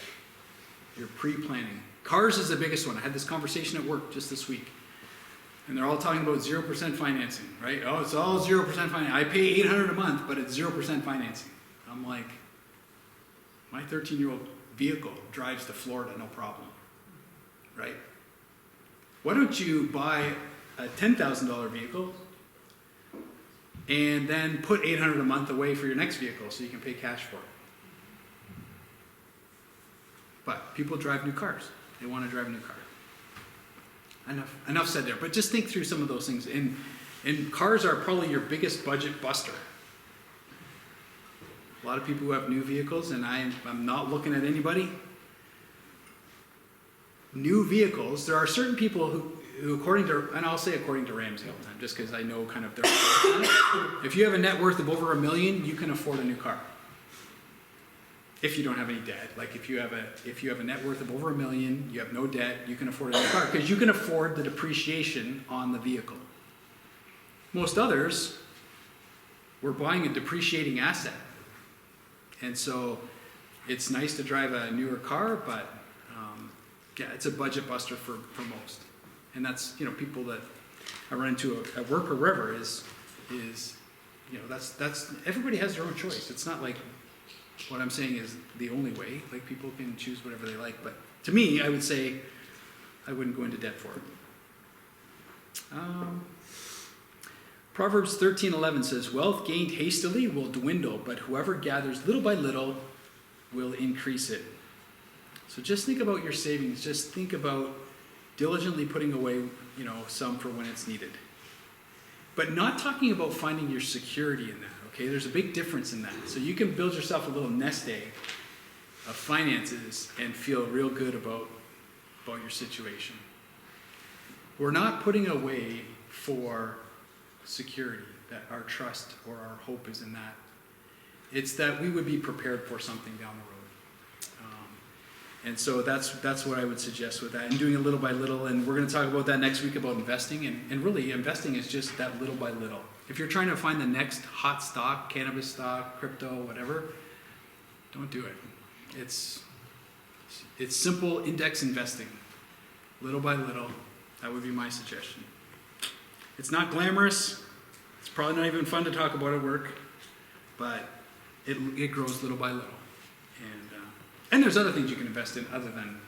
You're pre-planning. Cars is the biggest one. I had this conversation at work just this week. And they're all talking about 0% financing, right? Oh, it's all 0% financing. I pay $800 a month, but it's 0% financing. I'm like, my 13-year-old vehicle drives to Florida, no problem, right? Why don't you buy a $10,000 vehicle and then put $800 a month away for your next vehicle so you can pay cash for it? But people drive new cars. They want to drive a new car. Enough said there. But just think through some of those things. And cars are probably your biggest budget buster. A lot of people who have new vehicles, and I'm not looking at anybody. New vehicles, there are certain people who according to, and I'll say according to Ramsey all the time, just because I know kind of their if you have a net worth of over $1 million, you can afford a new car. If you don't have any debt, like if you have a net worth of over $1 million, you have no debt, you can afford a new car because you can afford the depreciation on the vehicle. Most others, we're buying a depreciating asset, and so it's nice to drive a newer car, but yeah, it's a budget buster for most. And that's, people that I run into at work or wherever is that's everybody has their own choice. It's not like what I'm saying is the only way. Like, people can choose whatever they like, but to me, I would say I wouldn't go into debt for it. Proverbs 13:11 says, "Wealth gained hastily will dwindle, but whoever gathers little by little will increase it." So just think about your savings. Just think about diligently putting away, some for when it's needed. But not talking about finding your security in that, okay? There's a big difference in that. So you can build yourself a little nest egg of finances and feel real good about your situation. We're not putting away for security, that our trust or our hope is in that. It's that we would be prepared for something down the road. And so that's what I would suggest with that, and doing it little by little. And we're going to talk about that next week about investing. And really, investing is just that little by little. If you're trying to find the next hot stock, cannabis stock, crypto, whatever, don't do it. It's simple index investing, little by little. That would be my suggestion. It's not glamorous. It's probably not even fun to talk about at work, but it grows little by little. And there's other things you can invest in other than,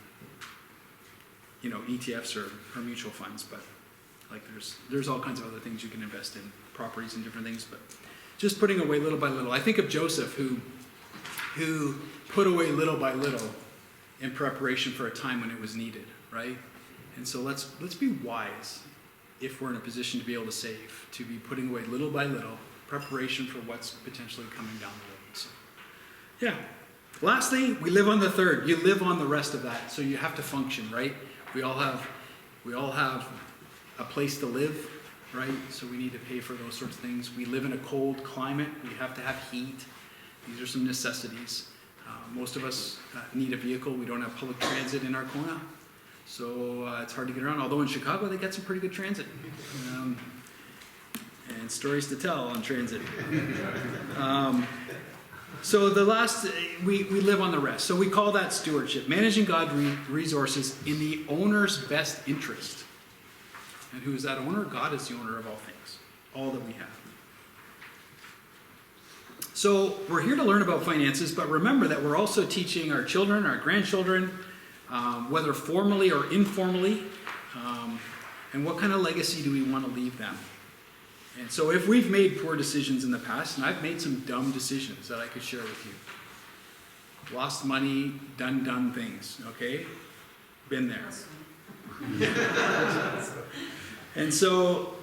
ETFs or mutual funds, but like there's all kinds of other things you can invest in, properties and different things, but just putting away little by little. I think of Joseph who put away little by little in preparation for a time when it was needed, right? And so let's be wise if we're in a position to be able to save, to be putting away little by little, preparation for what's potentially coming down the road. So, yeah. Lastly, we live on the third. You live on the rest of that, so you have to function, right? We all have a place to live, right? So we need to pay for those sorts of things. We live in a cold climate. We have to have heat. These are some necessities. Most of us need a vehicle. We don't have public transit in Arcona, so it's hard to get around. Although in Chicago, they got some pretty good transit. And stories to tell on transit. So the last, we live on the rest. So we call that stewardship, managing God's resources in the owner's best interest. And who is that owner? God is the owner of all things, all that we have. So we're here to learn about finances, but remember that we're also teaching our children, our grandchildren, whether formally or informally, and what kind of legacy do we want to leave them. And so if we've made poor decisions in the past, and I've made some dumb decisions that I could share with you. Lost money, done dumb things, okay? Been there. And so,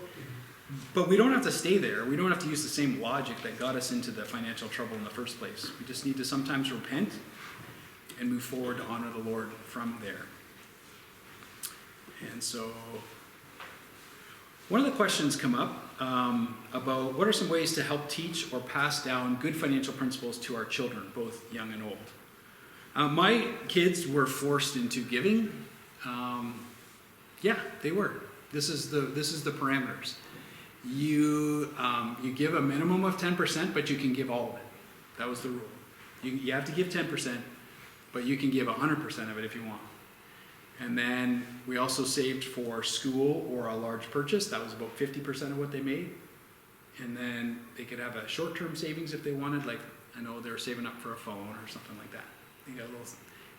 but we don't have to stay there. We don't have to use the same logic that got us into the financial trouble in the first place. We just need to sometimes repent and move forward to honor the Lord from there. And so, one of the questions come up about what are some ways to help teach or pass down good financial principles to our children, both young and old. My kids were forced into giving. Yeah, they were. This is the parameters. You give a minimum of 10%, but you can give all of it. That was the rule. You have to give 10%, but you can give 100% of it if you want. And then we also saved for school or a large purchase. That was about 50% of what they made. And then they could have a short-term savings if they wanted, like I know they're saving up for a phone or something like that. They got a little,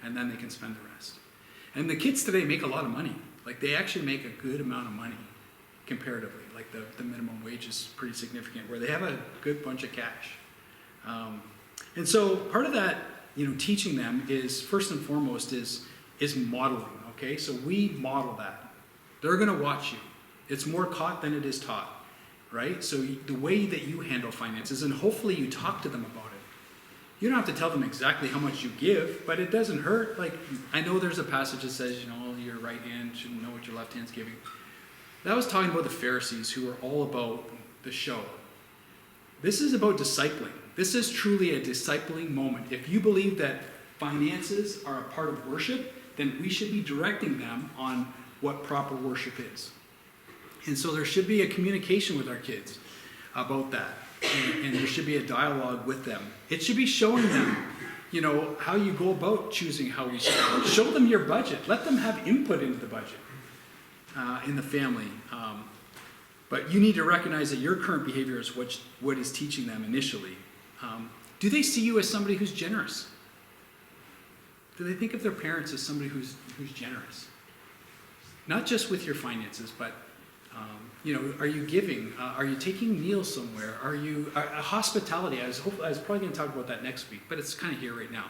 and then they can spend the rest. And the kids today make a lot of money. Like they actually make a good amount of money comparatively. Like the minimum wage is pretty significant, where they have a good bunch of cash. And so part of that, teaching them is first and foremost is modeling. Okay, so we model that. They're going to watch you. It's more caught than it is taught, right? So the way that you handle finances, and hopefully you talk to them about it. You don't have to tell them exactly how much you give, but it doesn't hurt. Like, I know there's a passage that says, your right hand shouldn't know what your left hand's giving. That was talking about the Pharisees, who were all about the show. This is about discipling. This is truly a discipling moment. If you believe that finances are a part of worship, then we should be directing them on what proper worship is. And so there should be a communication with our kids about that. And there should be a dialogue with them. It should be showing them, how you go about choosing how we spend. Show them your budget. Let them have input into the budget in the family. But you need to recognize that your current behavior is what is teaching them initially. Do they see you as somebody who's generous? Do they think of their parents as somebody who's generous? Not just with your finances, but are you giving? Are you taking meals somewhere? Are you hospitality? I was probably going to talk about that next week, but it's kind of here right now.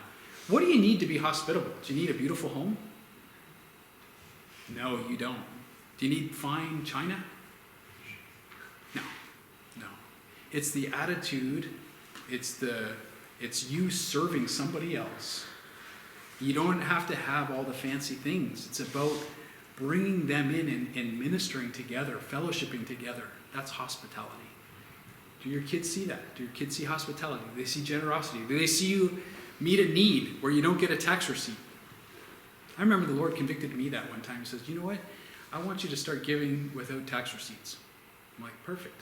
What do you need to be hospitable? Do you need a beautiful home? No, you don't. Do you need fine china? No. It's the attitude. It's you serving somebody else. You don't have to have all the fancy things. It's about bringing them in and ministering together, fellowshipping together. That's hospitality. Do your kids see that? Do your kids see hospitality? Do they see generosity? Do they see you meet a need where you don't get a tax receipt? I remember the Lord convicted me that one time. He says, you know what? I want you to start giving without tax receipts. I'm like, perfect.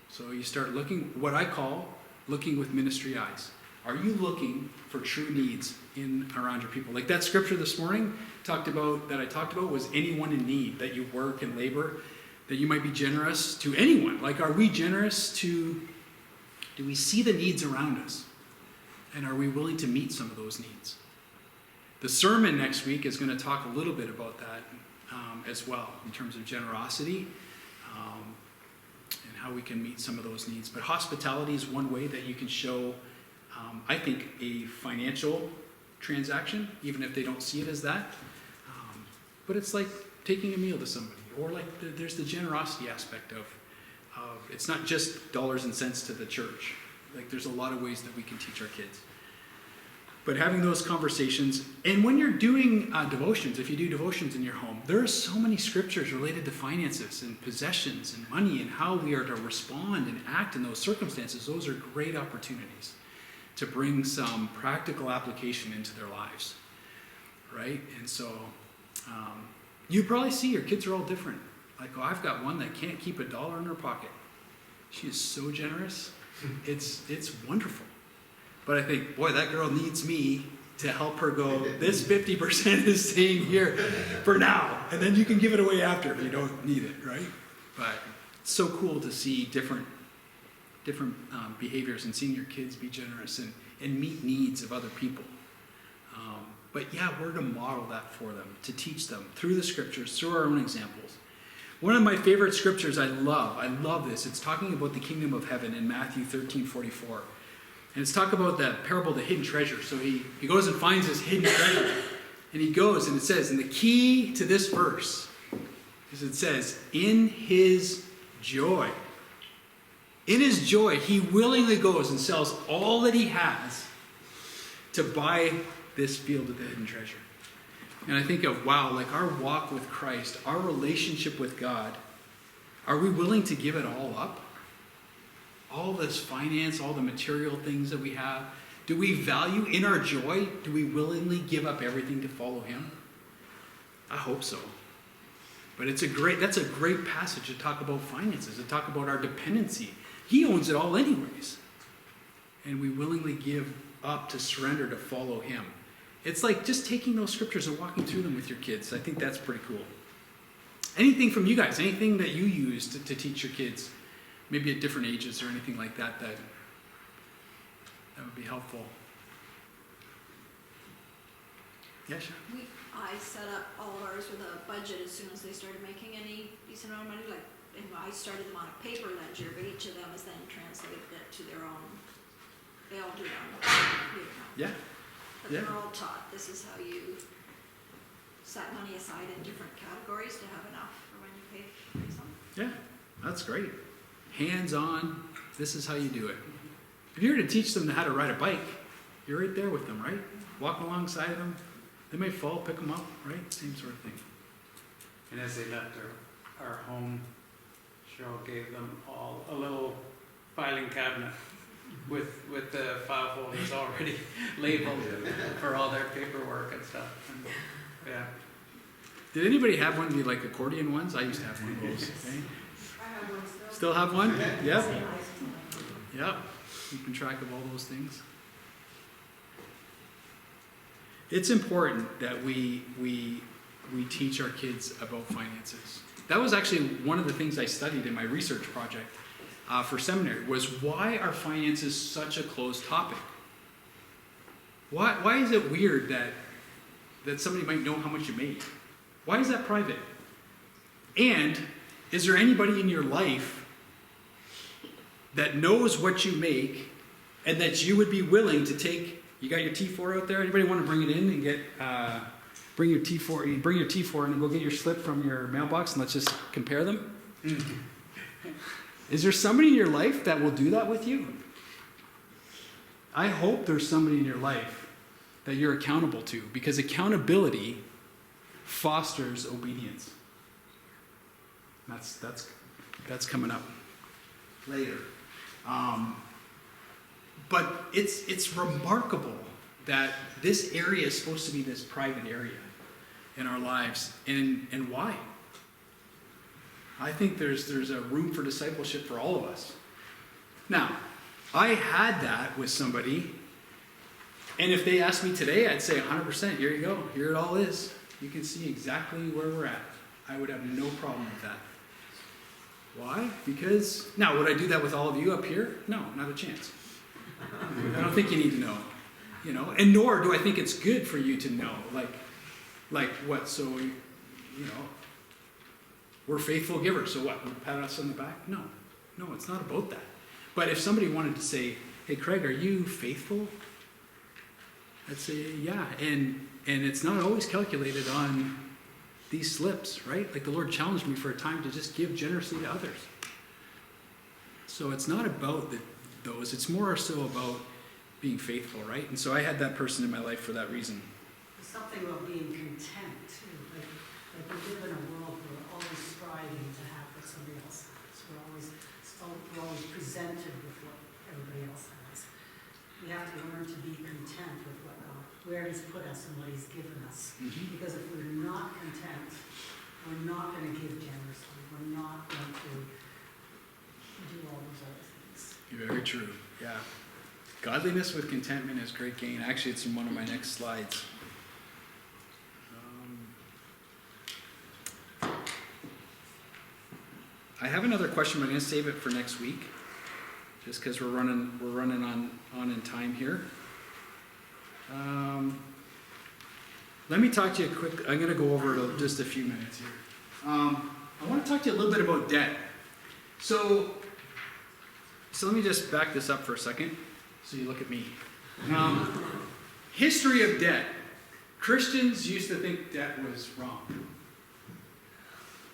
So you start looking, what I call looking with ministry eyes. Are you looking for true needs around your people? Like that scripture this morning I talked about was anyone in need, that you work and labor, that you might be generous to anyone. Like, are we generous do we see the needs around us? And are we willing to meet some of those needs? The sermon next week is going to talk a little bit about that as well, in terms of generosity and how we can meet some of those needs. But hospitality is one way that you can show I think a financial transaction, even if they don't see it as that. But it's like taking a meal to somebody, or like there's the generosity aspect of it's not just dollars and cents to the church. Like there's a lot of ways that we can teach our kids. But having those conversations, and when you're doing devotions, if you do devotions in your home, there are so many scriptures related to finances and possessions and money and how we are to respond and act in those circumstances. Those are great opportunities to bring some practical application into their lives, right? And so you probably see your kids are all different. Like, oh, I've got one that can't keep $1 in her pocket. She is so generous. It's wonderful. But I think, boy, that girl needs me to help her go, this 50% is staying here for now, and then you can give it away after if you don't need it, right? But it's so cool to see different behaviors and seeing your kids be generous and meet needs of other people. But yeah, we're to model that for them, to teach them through the scriptures, through our own examples. One of my favorite scriptures I love this. It's talking about the kingdom of heaven in Matthew 13:44. And it's talking about the parable of the hidden treasure. So he goes and finds this hidden treasure. And he goes and it says, and the key to this verse is it says, in his joy, he willingly goes and sells all that he has to buy this field of the hidden treasure. And I think of, wow, like our walk with Christ, our relationship with God, are we willing to give it all up? All this finance, all the material things that we have, do we value in our joy? Do we willingly give up everything to follow him? I hope so. But that's a great passage to talk about finances, to talk about our dependency. He owns it all anyways. And we willingly give up to surrender to follow him. it's like just taking those scriptures and walking through them with your kids. I think that's pretty cool. Anything from you guys? Anything that you use to teach your kids, maybe at different ages or anything like that, that would be helpful? Yeah, sure. I set up all of ours with a budget as soon as they started making any decent amount of money. Like, and I started them on a paper ledger, but each of them has then translated it to their own. They all do their own account. Yeah. But Yeah. they're all taught, this is how you set money aside in different categories to have enough for when you pay something. Yeah, that's great. Hands-on, this is how you do it. If you were to teach them how to ride a bike, you're right there with them, right? Walk alongside of them. They may fall, pick them up, right? Same sort of thing. And as they left our home, Cheryl gave them all a little filing cabinet with the file folders already labeled for all their paperwork and stuff. And, yeah. Did anybody have one of the like accordion ones? I used to have one of those. Okay. I have one still. Still have one? Yep. Say hi. Yep. Keeping track of all those things. It's important that we teach our kids about finances. That was actually one of the things I studied in my research project for seminary, was why are finances such a closed topic? Why is it weird that somebody might know how much you make? Why is that private? And is there anybody in your life that knows what you make and that you would be willing to take? You got your T4 out there? Anybody want to bring it in and get bring your T4? You bring your T4 in and go get your slip from your mailbox and let's just compare them. Is there somebody in your life that will do that with you? I hope there's somebody in your life that you're accountable to, because accountability fosters obedience. That's coming up later. But it's remarkable that this area is supposed to be this private area in our lives, and why? I think there's a room for discipleship for all of us. Now, I had that with somebody, and if they asked me today, I'd say 100%, here you go, here it all is. You can see exactly where we're at. I would have no problem with that. Why? Because, now, would I do that with all of you up here? No, not a chance. I don't think you need to know, and nor do I think it's good for you to know, like what, so, we're faithful givers, so what, pat us on the back? No, it's not about that. But if somebody wanted to say, hey, Craig, are you faithful? I'd say, yeah, and it's not always calculated on these slips, right? Like the Lord challenged me for a time to just give generously to others. So it's not about those, it's more so about being faithful, right? And so I had that person in my life for that reason. There's something about being content too. Like we live in a world where we're always striving to have what somebody else has. We're always presented with what everybody else has. We have to learn to be content with where He's put us and what He's given us. Mm-hmm. Because if we're not content, we're not going to give generously. We're not going to do all those other things. Very true, yeah. Godliness with contentment is great gain. Actually, it's in one of my next slides. I have another question, but I'm going to save it for next week, just because we're running on in time here. Let me talk to you quick. I'm going to go over it in just a few minutes here. I want to talk to you a little bit about debt. So let me just back this up for a second, so you look at me. History of debt. Christians used to think debt was wrong.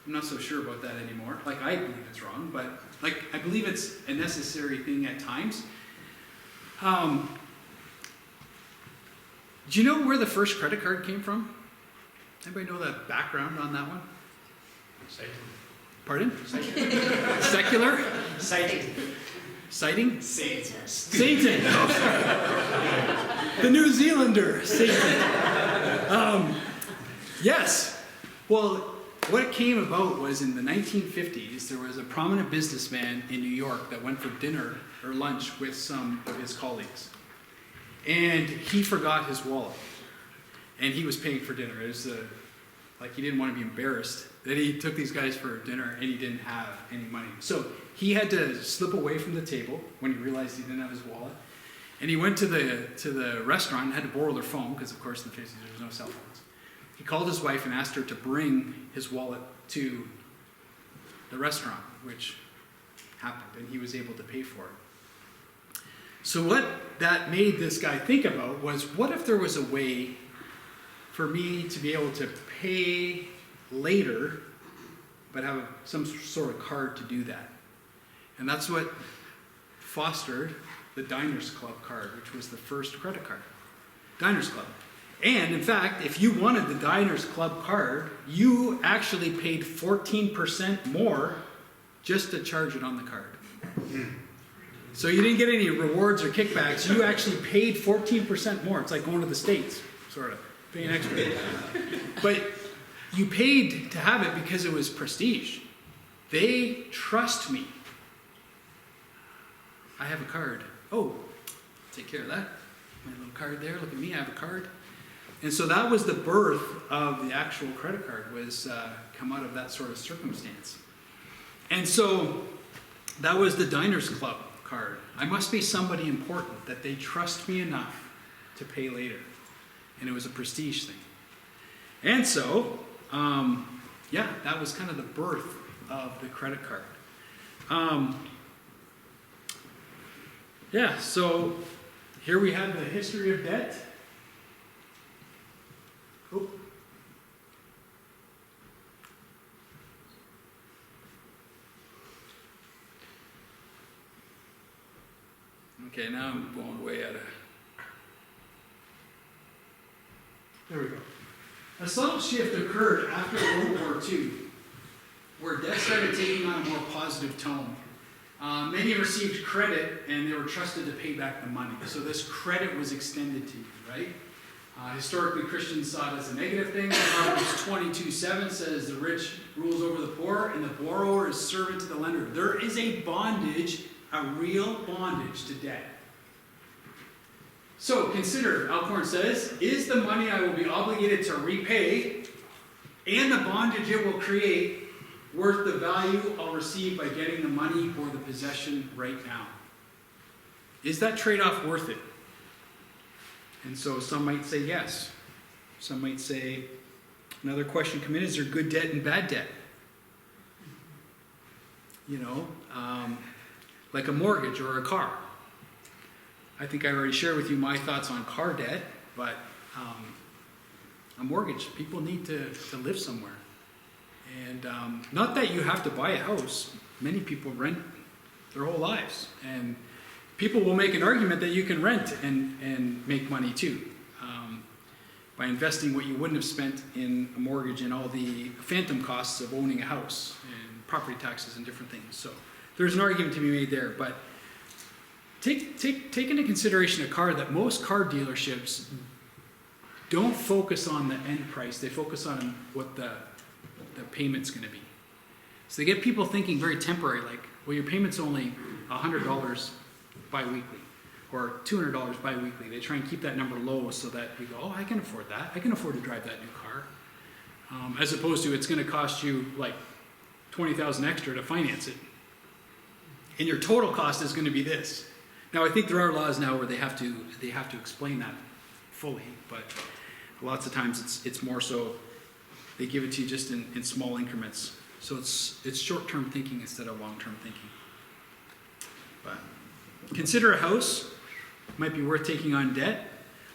I'm not so sure about that anymore. Like, I believe it's wrong, but I believe it's a necessary thing at times. Do you know where the first credit card came from? Anybody know the background on that one? Satan. Pardon? Secular? Satan. Sighting? Satan. Satan. The New Zealander, Satan. Yes. Well, what it came about was in the 1950s, there was a prominent businessman in New York that went for dinner or lunch with some of his colleagues. And he forgot his wallet. and he was paying for dinner. It was like he didn't want to be embarrassed that he took these guys for dinner and he didn't have any money. So he had to slip away from the table when he realized he didn't have his wallet. And he went to the restaurant and had to borrow their phone, because of course in the 50s there was no cell phones. He called his wife and asked her to bring his wallet to the restaurant, which happened, and he was able to pay for it. So what that made this guy think about was, what if there was a way for me to be able to pay later, but have some sort of card to do that? And that's what fostered the Diners Club card, which was the first credit card. Diners Club. And in fact, if you wanted the Diners Club card, you actually paid 14% more just to charge it on the card. So you didn't get any rewards or kickbacks. You actually paid 14% more. It's like going to the States, sort of, paying extra. But you paid to have it because it was prestige. They trust me. I have a card. Oh, take care of that. My little card there. Look at me, I have a card. And so that was the birth of the actual credit card, was come out of that sort of circumstance. And so that was the Diners Club card. I must be somebody important that they trust me enough to pay later. And it was a prestige thing. And so, yeah, that was kind of the birth of the credit card. Yeah, so here we have the history of debt. Oh. Okay, now I'm going way out of... There we go. A subtle shift occurred after World War II, where debt started taking on a more positive tone. Many received credit and they were trusted to pay back the money. So this credit was extended to you, right? Historically, Christians saw it as a negative thing. Proverbs 22:7 says the rich rules over the poor and the borrower is servant to the lender. There is a bondage, a real bondage to debt. So consider, Alcorn says, is the money I will be obligated to repay and the bondage it will create worth the value I'll receive by getting the money or the possession right now? Is that trade-off worth it? And so some might say yes. Some might say, another question come in, is there good debt and bad debt? You know, like a mortgage or a car. I think I already shared with you my thoughts on car debt, but a mortgage, people need to live somewhere. And not that you have to buy a house. Many people rent their whole lives. And people will make an argument that you can rent and make money too, by investing what you wouldn't have spent in a mortgage and all the phantom costs of owning a house and property taxes and different things. So there's an argument to be made there. But take into consideration a car that most car dealerships don't focus on the end price. They focus on what the payment's going to be. So they get people thinking very temporary, like, well, your payment's only $100 bi-weekly or $200 bi-weekly. They try and keep that number low so that you go, oh, I can afford that. I can afford to drive that new car. As opposed to it's going to cost you like $20,000 extra to finance it. And your total cost is going to be this. Now, I think there are laws now where they have to explain that fully, but lots of times it's more so they give it to you just in small increments. So it's short-term thinking instead of long-term thinking. But consider a house. Might be worth taking on debt.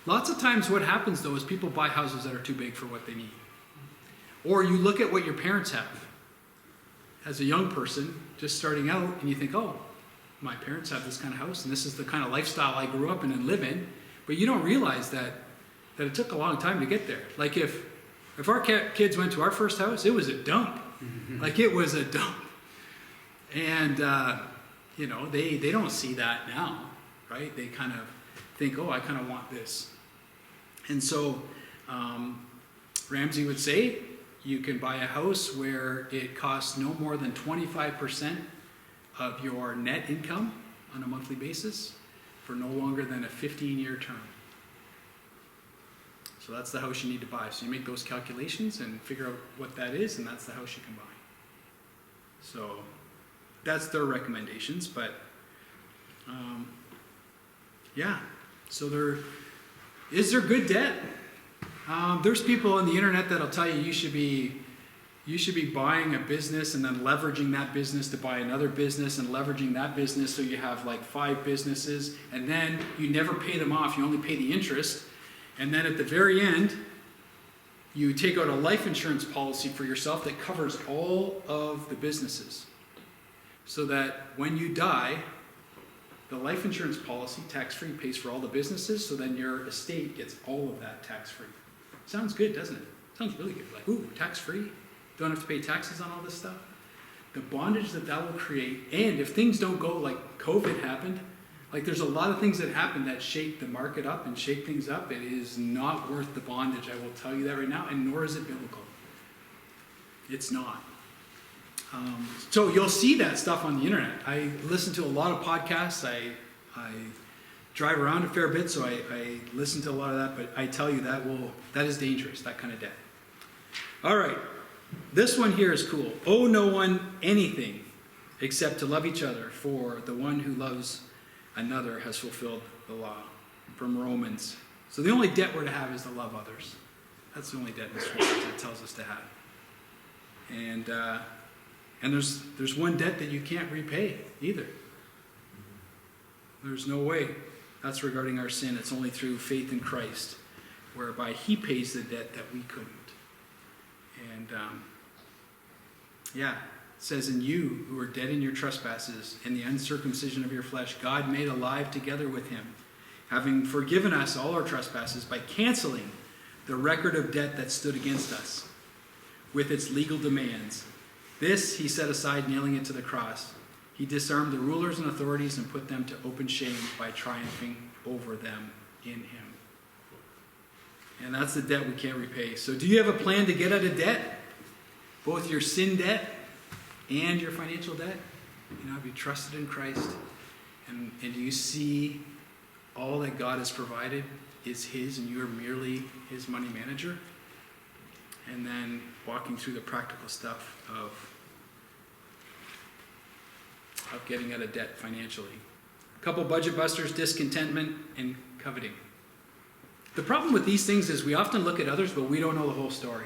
Lots of times what happens though is people buy houses that are too big for what they need. Or you look at what your parents have. As a young person, just starting out, and you think, oh, my parents have this kind of house and this is the kind of lifestyle I grew up in and live in. But you don't realize that it took a long time to get there. Like if our kids went to our first house, it was a dump. Like it was a dump. And, you know, they don't see that now, right? They kind of think, oh, I kind of want this. And so Ramsey would say you can buy a house where it costs no more than 25% of your net income on a monthly basis for no longer than a 15-year term. So that's the house you need to buy. So you make those calculations and figure out what that is, and that's the house you can buy. So that's their recommendations, but yeah. So is there good debt? There's people on the internet that'll tell you should be buying a business and then leveraging that business to buy another business and leveraging that business so you have like 5 businesses, and then you never pay them off, you only pay the interest, and then at the very end you take out a life insurance policy for yourself that covers all of the businesses, so that when you die, the life insurance policy, tax-free, pays for all the businesses, so then your estate gets all of that tax-free. Sounds good, doesn't it? Sounds really good. Like, ooh, tax-free? Don't have to pay taxes on all this stuff? The bondage that will create, and if things don't go like COVID happened, like there's a lot of things that happen that shake the market up and shake things up. It is not worth the bondage, I will tell you that right now, and nor is it biblical. It's not. So you'll see that stuff on the internet. I listen to a lot of podcasts. I drive around a fair bit, so I listen to a lot of that, but I tell you that is dangerous, that kind of debt. All right, this one here is cool. Owe no one anything except to love each other, for the one who loves another has fulfilled the law. From Romans. So the only debt we're to have is to love others. That's the only debt in the scripture that it tells us to have. And there's one debt that you can't repay either. There's no way. That's regarding our sin. It's only through faith in Christ, whereby he pays the debt that we couldn't. And it says, in you who are dead in your trespasses and the uncircumcision of your flesh, God made alive together with him, having forgiven us all our trespasses by canceling the record of debt that stood against us with its legal demands. This he set aside, nailing it to the cross. He disarmed the rulers and authorities and put them to open shame by triumphing over them in him. And that's the debt we can't repay. So do you have a plan to get out of debt? Both your sin debt and your financial debt? Have you trusted in Christ? And do you see all that God has provided is his, and you are merely his money manager? And then walking through the practical stuff of getting out of debt financially. A couple budget busters: discontentment and coveting. The problem with these things is we often look at others, but we don't know the whole story.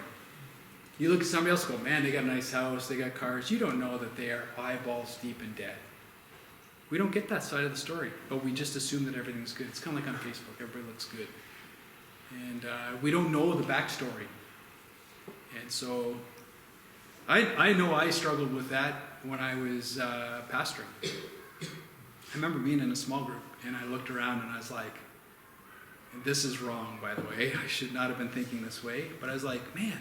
You look at somebody else and go, man, they got a nice house, they got cars. You don't know that they are eyeballs deep in debt. We don't get that side of the story, but we just assume that everything's good. It's kind of like on Facebook, everybody looks good. And we don't know the backstory. And so I know I struggled with that when I was pastoring. I remember being in a small group, and I looked around and I was like, this is wrong, by the way. I should not have been thinking this way. But I was like, man,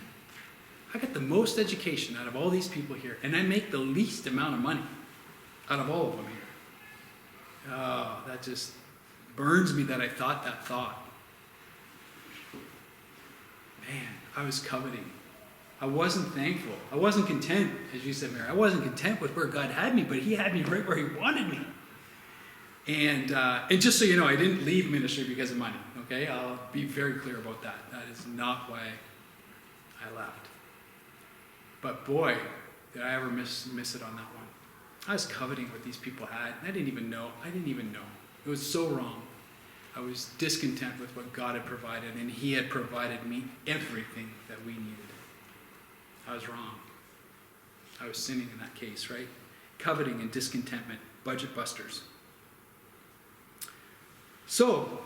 I got the most education out of all these people here, and I make the least amount of money out of all of them here. Oh, that just burns me that I thought that thought. Man, I was coveting. I wasn't thankful. I wasn't content, as you said, Mary. I wasn't content with where God had me, but he had me right where he wanted me. And just so you know, I didn't leave ministry because of money, okay? I'll be very clear about that. That is not why I left. But boy, did I ever miss it on that one. I was coveting what these people had, and I didn't even know. It was so wrong. I was discontent with what God had provided, and he had provided me everything that we needed. I was wrong. I was sinning in that case, right? Coveting and discontentment, budget busters. So,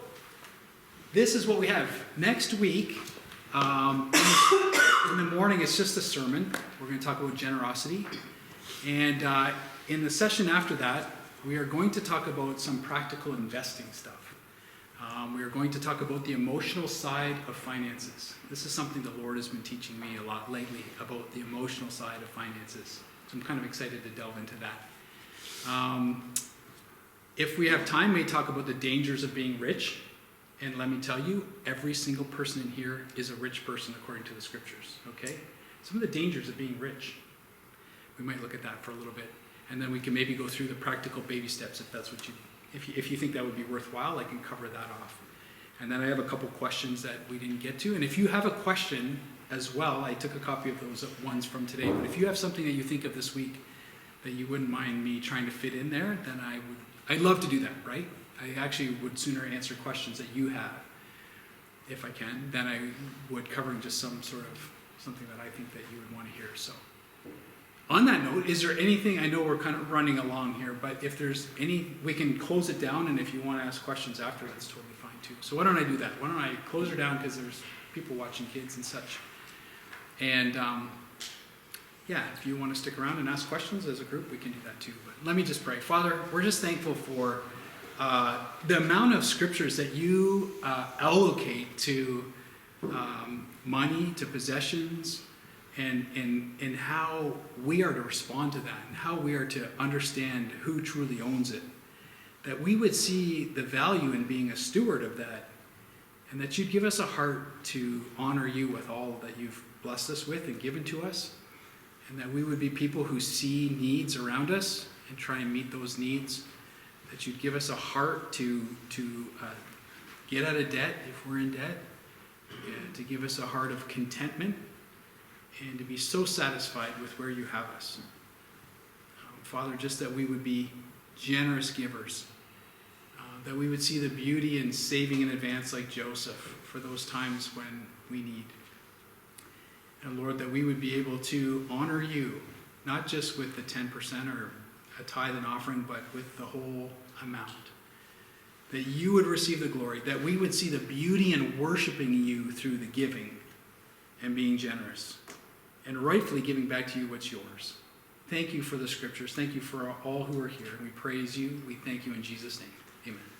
this is what we have. Next week, in the morning, it's just a sermon. We're going to talk about generosity. And in the session after that, we are going to talk about some practical investing stuff. We are going to talk about the emotional side of finances. This is something the Lord has been teaching me a lot lately, about the emotional side of finances. So I'm kind of excited to delve into that. If we have time, we may talk about the dangers of being rich. And let me tell you, every single person in here is a rich person according to the scriptures, okay? Some of the dangers of being rich. We might look at that for a little bit. And then we can maybe go through the practical baby steps if that's what if you think that would be worthwhile, I can cover that off. And then I have a couple questions that we didn't get to. And if you have a question as well, I took a copy of those ones from today, but if you have something that you think of this week that you wouldn't mind me trying to fit in there, then I'd love to do that, right? I actually would sooner answer questions that you have, if I can, than I would covering just some sort of something that I think that you would want to hear. So on that note, is there anything, I know we're kind of running along here, but if there's any, we can close it down, and if you want to ask questions after, that's totally fine too. So why don't I do that? Why don't I close her down, because there's people watching, kids and such. And yeah, if you want to stick around and ask questions as a group, we can do that too. But let me just pray. Father, we're just thankful for the amount of scriptures that you allocate to money, to possessions, and how we are to respond to that, and how we are to understand who truly owns it. That we would see the value in being a steward of that, and that you'd give us a heart to honor you with all that you've blessed us with and given to us, and that we would be people who see needs around us and try and meet those needs. That you'd give us a heart to get out of debt if we're in debt, and to give us a heart of contentment, and to be so satisfied with where you have us. Father, just that we would be generous givers, that we would see the beauty in saving in advance like Joseph for those times when we need. And Lord, that we would be able to honor you, not just with the 10% or a tithe and offering, but with the whole amount. That you would receive the glory, that we would see the beauty in worshiping you through the giving and being generous, and rightfully giving back to you what's yours. Thank you for the scriptures. Thank you for all who are here. We praise you. We thank you in Jesus' name. Amen.